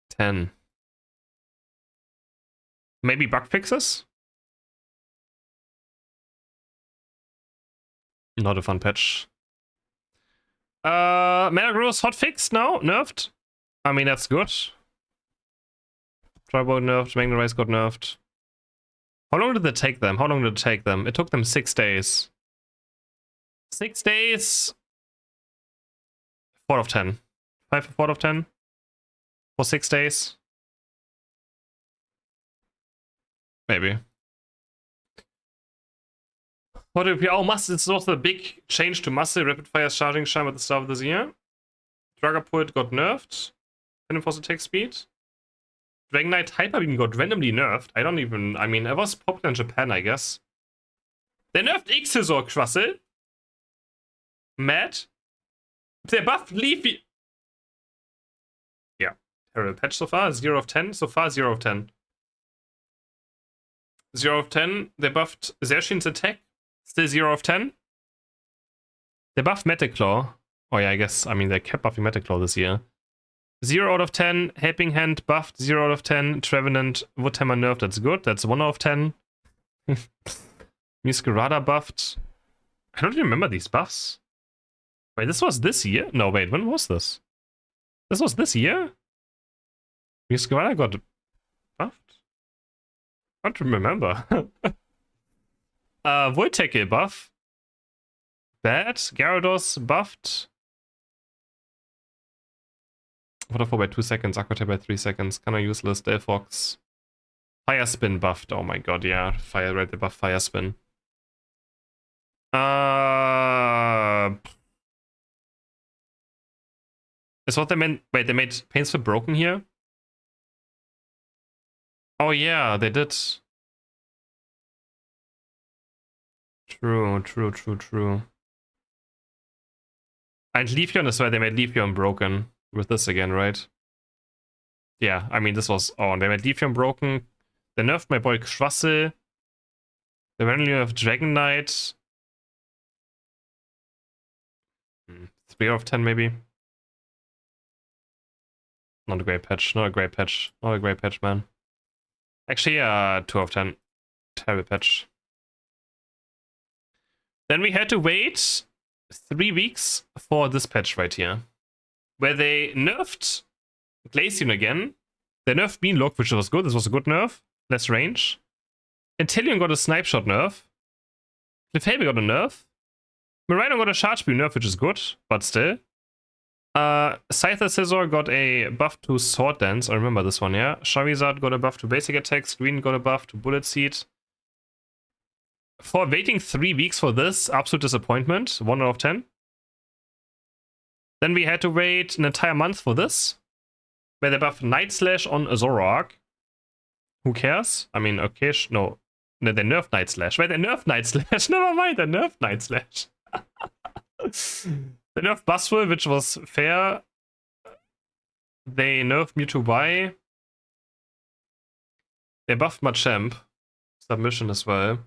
10. Maybe bug fixes? Not a fun patch. Metagross hotfix now? Nerfed? I mean, that's good. Tribo nerfed, Magnetize got nerfed. How long did it take them? It took them 6 days. 6 days. 4 out of 10. 4 out of 10. For 6 days. Maybe. What if oh, Muscle, this was a big change to Muscle, Rapid Fire Charging Charm at the start of this year. Dragapult got nerfed. Venom Force attack speed. Dragonite Hyper Beam got randomly nerfed. I mean, it was popular in Japan, I guess. They nerfed Xyzor, Quassel. Mad. They buffed Leafy. Yeah. Terrible patch so far. 0 of 10. So far, 0 of 10. 0 of 10. They buffed Zacian's attack. Still 0 of 10. They buffed Metaclaw. Oh yeah, I guess, I mean, they kept buffing Metaclaw this year. 0 out of 10. Helping Hand buffed. 0 out of 10. Trevenant Woodhammer nerfed. That's good. That's 1 out of 10. Muscarada buffed. I don't even remember these buffs. Wait, this was this year? No, wait, when was this? This was this year? Muscarada got buffed? I don't remember. Volteke buff. Bad. Gyarados buffed. Waterfall by 2 seconds. Aqua by 3 seconds. Kinda useless. Delphox. Fire Spin buffed. Oh my god, yeah. Fire Red, they buff Fire Spin. Is what they meant. Wait, they made Pains for Broken here? Oh yeah, they did. True. And Leafeon as well, they made Leafeon Broken with this again, right? Yeah, I mean, this was... Oh, and they made Leafeon Broken. They nerfed my boy Quassel. They randomly nerfed Dragon Knight. 3 out of 10 maybe. Not a great patch, not a great patch. Not a great patch, man. Actually, 2 out of 10. Terrible patch. Then we had to wait 3 weeks for this patch right here. Where they nerfed Glaceon again. They nerfed Beanlock, which was good. This was a good nerf. Less range. Inteleon got a Snipe Shot nerf. Clefable got a nerf. Marino got a Charge Beam nerf, which is good, but still. Scyther Scizor got a buff to Sword Dance. I remember this one, yeah. Charizard got a buff to basic attacks. Green got a buff to Bullet Seed. For waiting 3 weeks for this, absolute disappointment. 1 out of 10. Then we had to wait an entire month for this. Where they buff Night Slash on a Zoroark. Who cares? I mean, okay, no. No, they nerfed Night Slash. Wait, they nerfed Night Slash. Never mind, they nerfed Night Slash. They nerfed Buzzwole, which was fair. They nerfed Mewtwo Y. They buffed Machamp. Submission as well.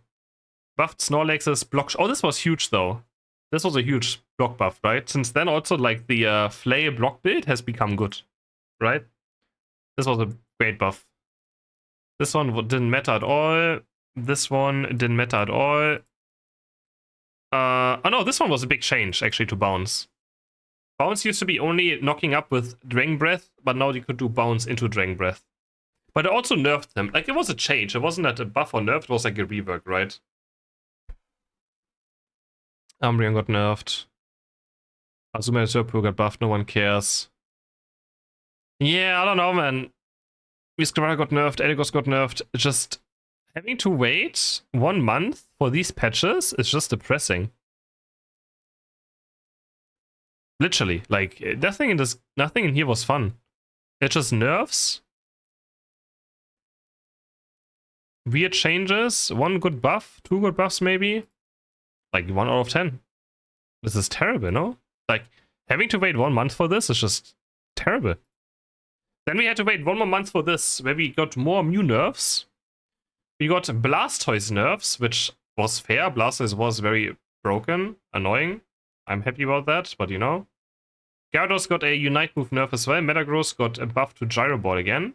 Buffed Snorlax's block. Oh, this was huge though. This was a huge block buff, right? Since then, also like the Flay block build has become good, right? This was a great buff. This one didn't matter at all. This one didn't matter at all. Oh no, this one was a big change actually to Bounce. Bounce used to be only knocking up with Dragon Breath, but now you could do Bounce into Dragon Breath. But it also nerfed them. Like, it was a change. It wasn't that a buff or nerf, it was like a rework, right? Umbreon got nerfed. Azuma and Serpent got buffed, no one cares. Yeah, I don't know, man. Viscera got nerfed, Elagos got nerfed. Just having to wait 1 month for these patches is just depressing. Literally, like, nothing in here was fun. It just nerfs. Weird changes, 1 good buff, 2 good buffs maybe. Like 1 out of 10. This is terrible, no? Like, having to wait 1 month for this is just terrible. Then we had to wait 1 more month for this, where we got more Mew nerfs. We got Blastoise nerfs, which was fair. Blastoise was very broken, annoying. I'm happy about that, but you know. Gyarados got a Unite move nerf as well. Metagross got a buff to Gyro Ball again,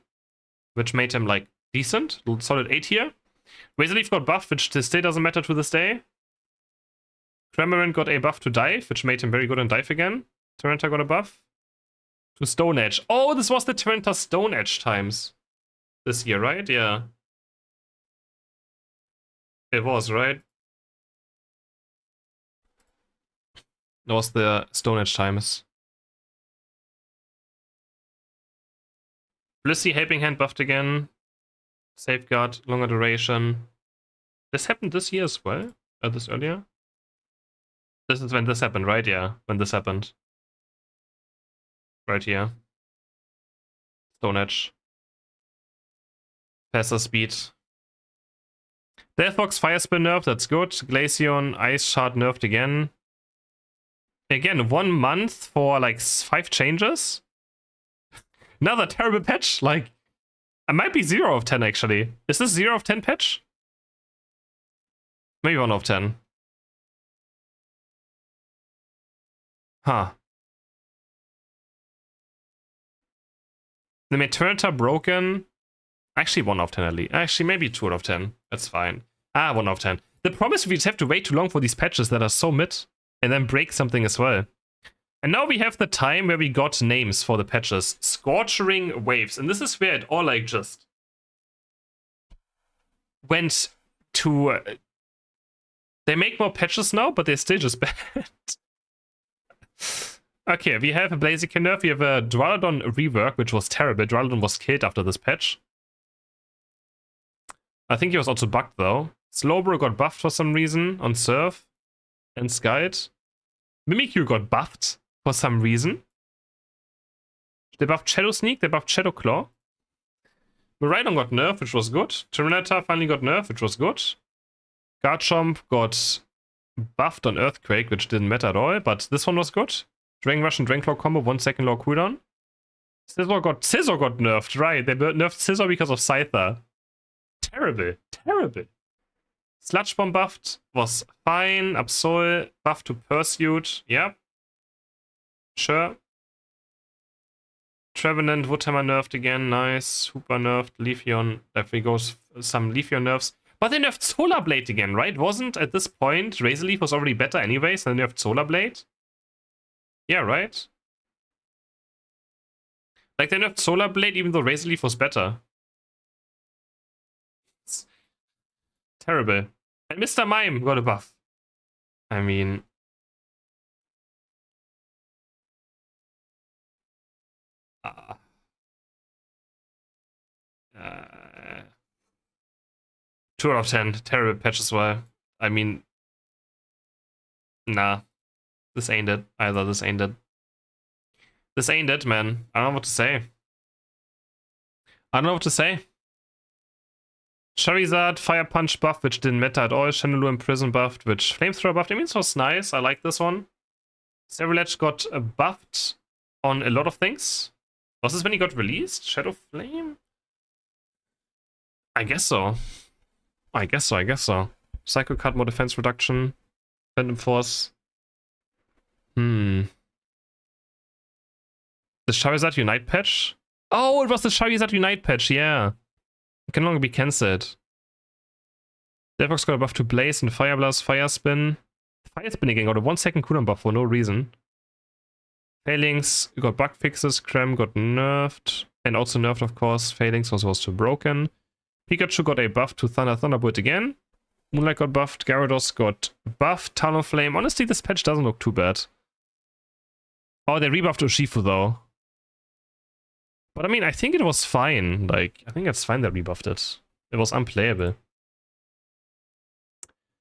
which made him, like, decent. Solid 8 here. Razorleaf got buffed, which still doesn't matter to this day. Cramorant got a buff to Dive, which made him very good in Dive again. Tyranitar got a buff to Stone Edge. Oh, this was the Tyranitar Stone Edge times this year, right? Yeah. It was, right? That was the Stone Edge times. Blissey Helping Hand buffed again. Safeguard, longer duration. This happened this year as well? This earlier? This is when this happened, right? Yeah, when this happened. Right here. Stone Edge. Faster speed. Delphox Fire Spin nerfed, that's good. Glaceon Ice Shard nerfed again. Again, 1 month for like 5 changes. Another terrible patch. Like, it might be 0 of 10 actually. Is this 0 of 10 patch? Maybe 1 of 10. Huh. The Meteorita broken. Actually, 1 out of 10 at least. Actually, maybe 2 out of 10. That's fine. 1 out of 10. The problem is we just have to wait too long for these patches that are so mid. And then break something as well. And now we have the time where we got names for the patches. Scorching Waves. And this is where it all like just went to... they make more patches now, but they're still just bad. Okay, we have a Blaziken nerf. We have a Duraludon rework, which was terrible. Duraludon was killed after this patch. I think he was also bugged though. Slowbro got buffed for some reason on Surf and Skite. Mimikyu got buffed for some reason. They buffed Shadow Sneak, they buffed Shadow Claw. Miraidon got nerfed, which was good. Tyranitar finally got nerfed, which was good. Garchomp got buffed on Earthquake, which didn't matter at all, but this one was good. Dragon Rush and Dragon Claw combo, 1 second low cooldown. Scizor got nerfed, right. They nerfed Scizor because of Scyther. Terrible, terrible. Sludge Bomb buffed, was fine. Absol buffed to Pursuit, yep. Sure. Trevenant, Woodhammer nerfed again, nice. Super nerfed, Leafeon, definitely goes some Leafeon nerfs. But they nerfed Solar Blade again, right? Wasn't at this point Razor Leaf was already better anyways, and they nerfed Solar Blade? Yeah, right? Like, they nerfed Solar Blade even though Razor Leaf was better. It's terrible. And Mr. Mime got a buff. I mean... 2 out of 10. Terrible patch as well. I mean... nah. This ain't it. Either this ain't it. This ain't it, man. I don't know what to say. I don't know what to say. Charizard, Fire Punch buffed, which didn't matter at all. Chandelure Imprison buffed, which Flamethrower buffed. I mean, this was nice. I like this one. Cerulege got buffed on a lot of things. Was this when he got released? Shadow Flame? I guess so. I guess so. Psycho Cut, more defense reduction. Phantom Force. The Charizard Unite patch? Oh, it was the Charizard Unite patch, yeah. It can no longer be cancelled. Delphox got a buff to Blaze and Fire Blast, Fire Spin. Fire Spin again got a 1 second cooldown buff for no reason. Phalanx got bug fixes, Krem got nerfed. And also nerfed, of course. Phalanx was also broken. Pikachu got a buff to Thunderbolt again. Moonlight got buffed. Gyarados got buffed. Talonflame. Honestly, this patch doesn't look too bad. Oh, they rebuffed Urshifu though. But I mean, I think it was fine. Like, I think it's fine they rebuffed it. It was unplayable.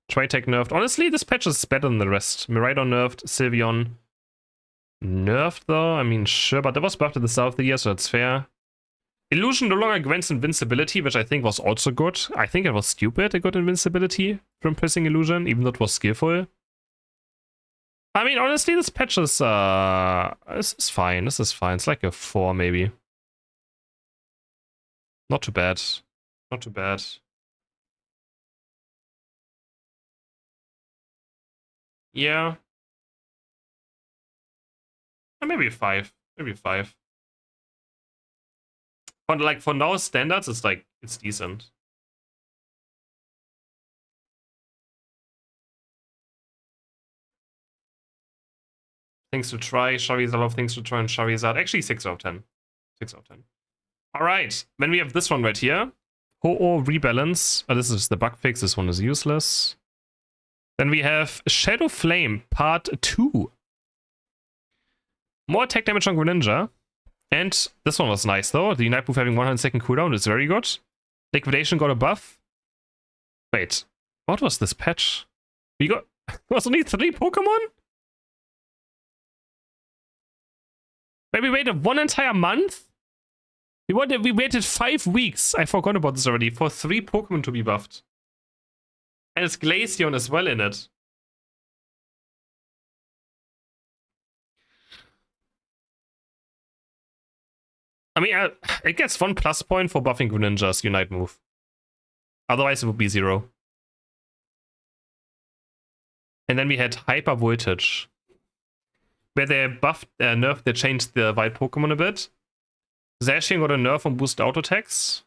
Tri-Tech nerfed. Honestly, this patch is better than the rest. Miraidon nerfed. Sylveon nerfed though. I mean, sure, but it was buffed at the start of the year, so it's fair. Illusion no longer grants invincibility, which I think was also good. I think it was stupid it got invincibility from pressing Illusion, even though it was skillful. I mean, honestly, this patch is fine. This is fine. It's like a 4, maybe. Not too bad. Not too bad. Yeah. Maybe a 5. Maybe a 5. But like for now standards, it's like it's decent. Things to try. Charizard, a lot of things to try on Charizard. Actually, 6 out of 10. 6 out of 10. Alright, then we have this one right here. Ho-Oh Rebalance. Oh, this is the bug fix. This one is useless. Then we have Shadow Flame Part 2. More attack damage on Greninja. And this one was nice though. The Unite move having 100 second cooldown is very good. Liquidation got a buff. Wait, what was this patch? We got... was only 3 Pokemon? Maybe we waited 1 entire month? We waited 5 weeks. I forgot about this already. For 3 Pokemon to be buffed. And it's Glaceon as well in it. I mean, it gets 1 plus point for buffing Greninja's Unite move. Otherwise, it would be 0. And then we had Hyper Voltage, where they buffed, nerfed, they changed the white Pokemon a bit. Zacian got a nerf on boost auto attacks.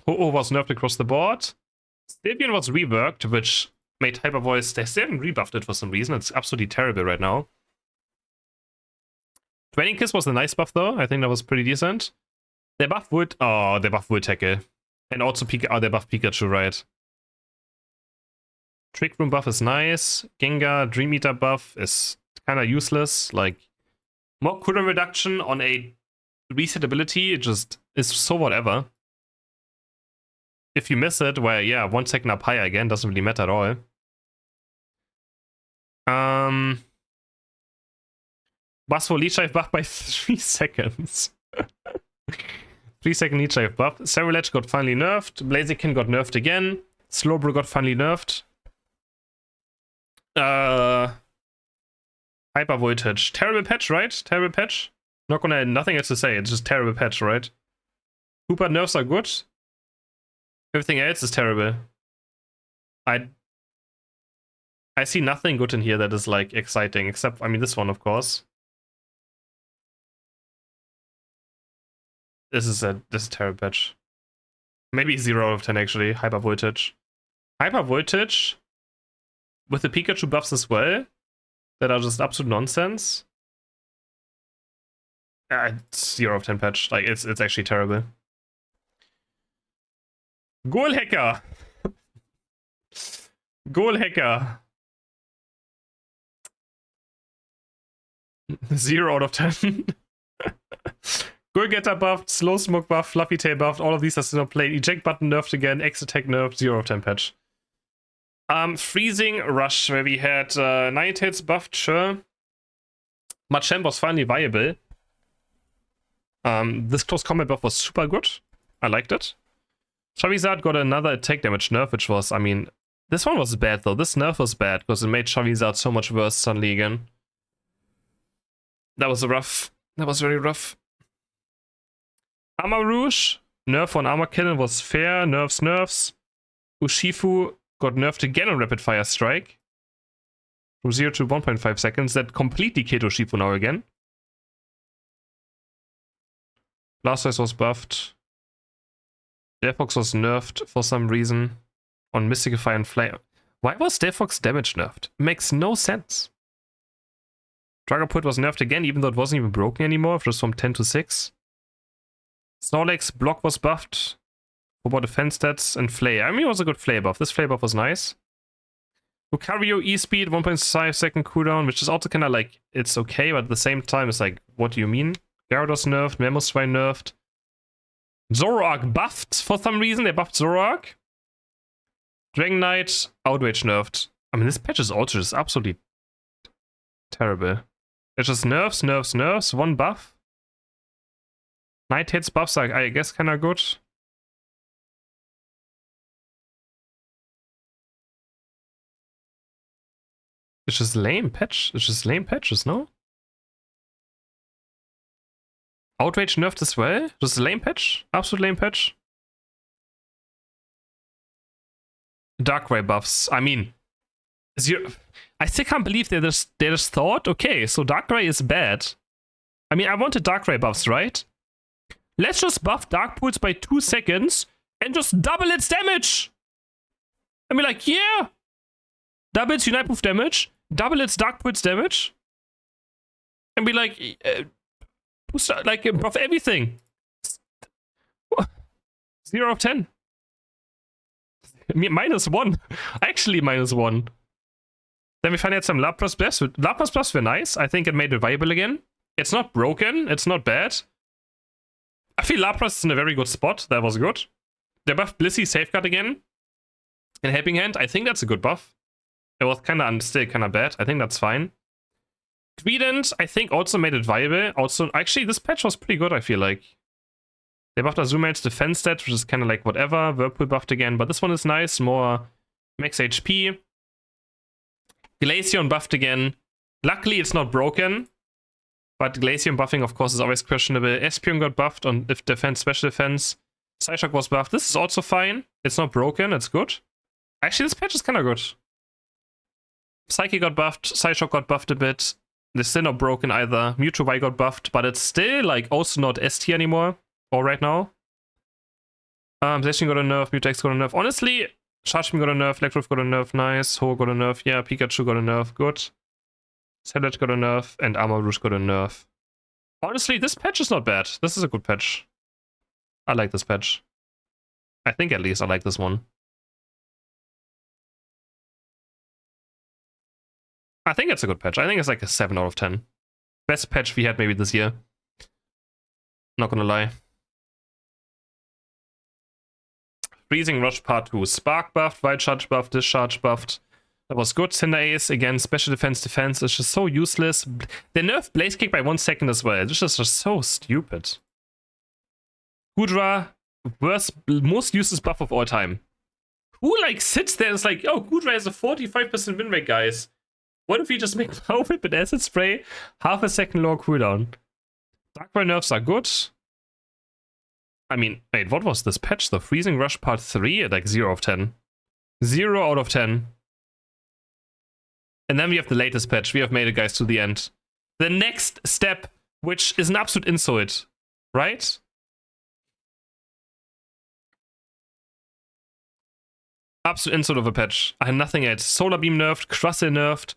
Ho-Oh was nerfed across the board. Sylveon was reworked, which made Hyper Voice. They still haven't rebuffed it for some reason. It's absolutely terrible right now. Training Kiss was a nice buff though. I think that was pretty decent. They buff Wood. Oh, they buff Wood Tackle. And also they buff Pikachu, right? Trick Room buff is nice. Gengar Dream Eater buff is kind of useless. Like, more cooldown reduction on a reset ability, it just is so whatever. If you miss it, well, yeah, 1 second up higher again, doesn't really matter at all. Buzzwole Leech Dive buff by 3 seconds. 3-second Leech Dive buff. Cerulege got finally nerfed. Blaziken got nerfed again. Slowbro got finally nerfed. Hyper Voltage. Terrible patch, right? Terrible patch. Not gonna nothing else to say. It's just terrible patch, right? Hooper nerfs are good. Everything else is terrible. I see nothing good in here that is like exciting, except I mean this one, of course. This is a terrible patch. Maybe 0 out of 10 actually. Hyper Voltage. Hyper Voltage with the Pikachu buffs as well, that are just absolute nonsense. It's 0 out of 10 patch. Like it's actually terrible. Goal Hacker. Goal Hacker. 0 out of 10. Goal Getter buffed, Slow Smoke buffed, Fluffy Tail buffed, all of these are still not played. Eject Button nerfed again, X Attack nerfed, 0 out of 10 patch. Freezing Rush, where we had Ninetales buffed, sure. Machamp was finally viable. This close combat buff was super good. I liked it. Charizard got another attack damage nerf, which was, I mean, this one was bad though. This nerf was bad because it made Charizard so much worse suddenly again. That was rough. That was very rough. Armor Rouge, nerf on Armor Cannon was fair. Nerfs. Urshifu got nerfed again on Rapid Fire Strike. From 0 to 1.5 seconds. That completely killed Urshifu now again. Blastoise was buffed. Delphox was nerfed for some reason. On Mysticify and Flame. Why was Delphox damage nerfed? Makes no sense. Dragapult was nerfed again, even though it wasn't even broken anymore. Just from 10 to 6. Snorlax block was buffed. For defense stats and Flare. I mean, it was a good Flare buff. This Flare buff was nice. Lucario E-Speed, 1.5 second cooldown, which is also kind of like, it's okay, but at the same time, it's like, what do you mean? Gyarados nerfed, Mamoswine nerfed. Zoroark buffed for some reason. They buffed Zoroark. Dragonite, Outrage nerfed. I mean, this patch is also just absolutely terrible. It's just nerfs, one buff. Ninetales buffs are, I guess, kind of good. It's just lame patch. It's just lame patches, no? Outrage nerfed as well. Just a lame patch. Absolute lame patch. Darkrai buffs. I mean, I still can't believe they just thought, okay, so Darkrai is bad. I mean, I wanted Darkrai buffs, right? Let's just buff Dark Pulse by 2 seconds and just double its damage. And be like, yeah. Double its Unite Proof damage, double its Dark Pulse damage. And be like, buff everything. 0 out of 10. -1. Actually, -1. Then we finally had some Lapras Blast. Lapras Blast were nice. I think it made it viable again. It's not broken. It's not bad. I feel Lapras is in a very good spot. That was good. They buffed Blissey Safeguard again. And Helping Hand. I think that's a good buff. It was still kind of bad. I think that's fine. Greedent, I think, also made it viable. Also, actually, this patch was pretty good, I feel like. They buffed Azumate's defense stat, which is kind of like whatever. Whirlpool buffed again, but this one is nice. More max HP. Glaceon buffed again. Luckily, it's not broken. But Glaceon buffing, of course, is always questionable. Espeon got buffed on defense, special defense. Psyshock was buffed. This is also fine. It's not broken. It's good. Actually, this patch is kind of good. Psyche got buffed. Psyshock got buffed a bit. They're still not broken either. Mewtwo Y got buffed, but it's still like also not S tier anymore. Or right now. Zacian got a nerf, Mutex got a nerf. Honestly, Charge got a nerf, Electrode got a nerf, nice. Ho got a nerf, yeah, Pikachu got a nerf, good. Sableye got a nerf, and Armor Rouge got a nerf. Honestly, this patch is not bad. This is a good patch. I like this patch. I think at least I like this one. I think it's a good patch. I think it's like a 7 out of 10. Best patch we had maybe this year. Not gonna lie. Freezing Rush Part 2. Spark buffed, Wild Charge buffed, Discharge buffed. That was good. Cinder Ace, again, special defense. It's just so useless. They nerfed Blaze Kick by 1 second as well. This is just so stupid. Goodra, most useless buff of all time. Who like sits there and is like, oh, Goodra has a 45% win rate, guys. What if we just make Power Whip and Acid Spray half a second lower cooldown? Darkrai nerfs are good. I mean, wait, what was this patch? The Freezing Rush Part 3 at like 0 of 10. 0 out of 10. And then we have the latest patch. We have made it, guys, to the end. The next step, which is an absolute insult, right? Absolute insult of a patch. I had nothing else. Solar Beam nerfed, Crustle nerfed,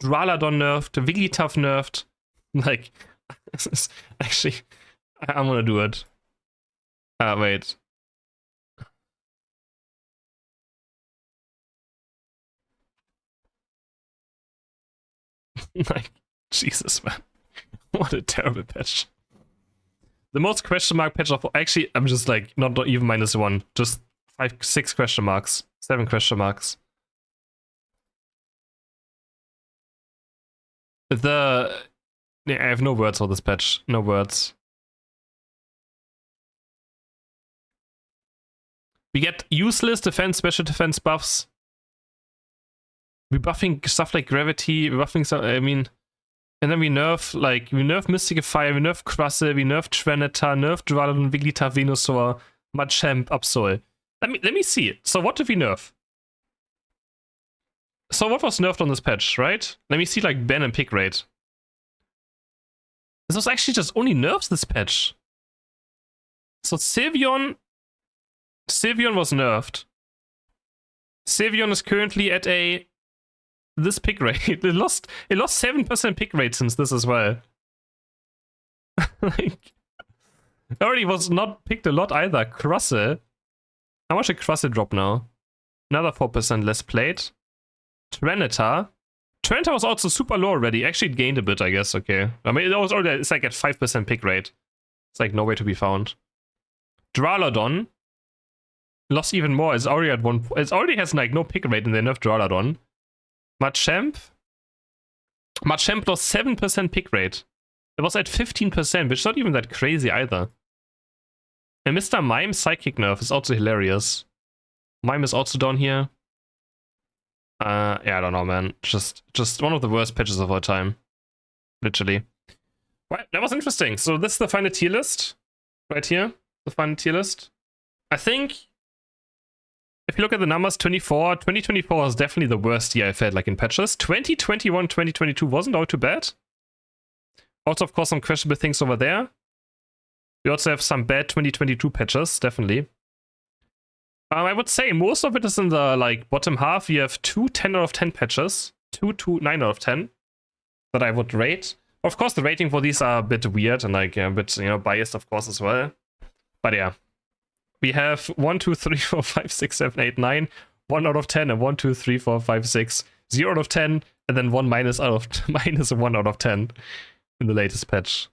Duraludon nerfed, Wigglytuff nerfed. Like, this is actually, I'm gonna do it. Wait. Like, Jesus, man. What a terrible patch. The most question mark patch of... Actually, I'm just like, not even -1. Just 6 question marks. 7 question marks. Yeah, I have no words for this patch. No words. We get useless defense, special defense buffs. We're buffing stuff like Gravity, we're buffing stuff, I mean... And then we nerf, like, we nerf Mystic Fire, we nerf Crustle, we nerf Treneta, nerf Duraludon, Wigglytuff, Venusaur, Machamp, Absol. Let me see it. So what did we nerf? So what was nerfed on this patch, right? Let me see, like, ban and pick rate. This was actually just only nerfs this patch. So Sylveon was nerfed. Sylveon is currently at this pick rate. It lost 7% pick rate since this as well. Like, already was not picked a lot either. Crustle. How much did Crustle drop now? Another 4% less played. Treneta. Treneta was also super low already. Actually, it gained a bit, I guess. Okay. I mean, it was already, it's like at 5% pick rate. It's like nowhere to be found. Duraludon lost even more. It's already at 1. It already has like no pick rate and they nerfed Duraludon. Machamp lost 7% pick rate. It was at 15%, which is not even that crazy either. And Mr. Mime Psychic nerf is also hilarious. Mime is also down here. Yeah, I don't know, man. Just one of the worst patches of all time. Literally. Well, that was interesting. So this is the final tier list. Right here. The final tier list. I think if you look at the numbers, 2024 was definitely the worst year I've had, like, in patches. 2021, 2022 wasn't all too bad. Also, of course, some questionable things over there. We also have some bad 2022 patches, definitely. I would say most of it is in the, like, bottom half. You have 2 10 out of 10 patches. 2 to 9 out of 10 that I would rate. Of course, the rating for these are a bit weird and, like, a bit, you know, biased, of course, as well. But yeah. We have 1, 2, 3, 4, 5, 6, 7, 8, 9. 1 out of 10 and 1, 2, 3, 4, 5, 6. 0 out of 10 and then 1 minus 1 out of 10 in the latest patch.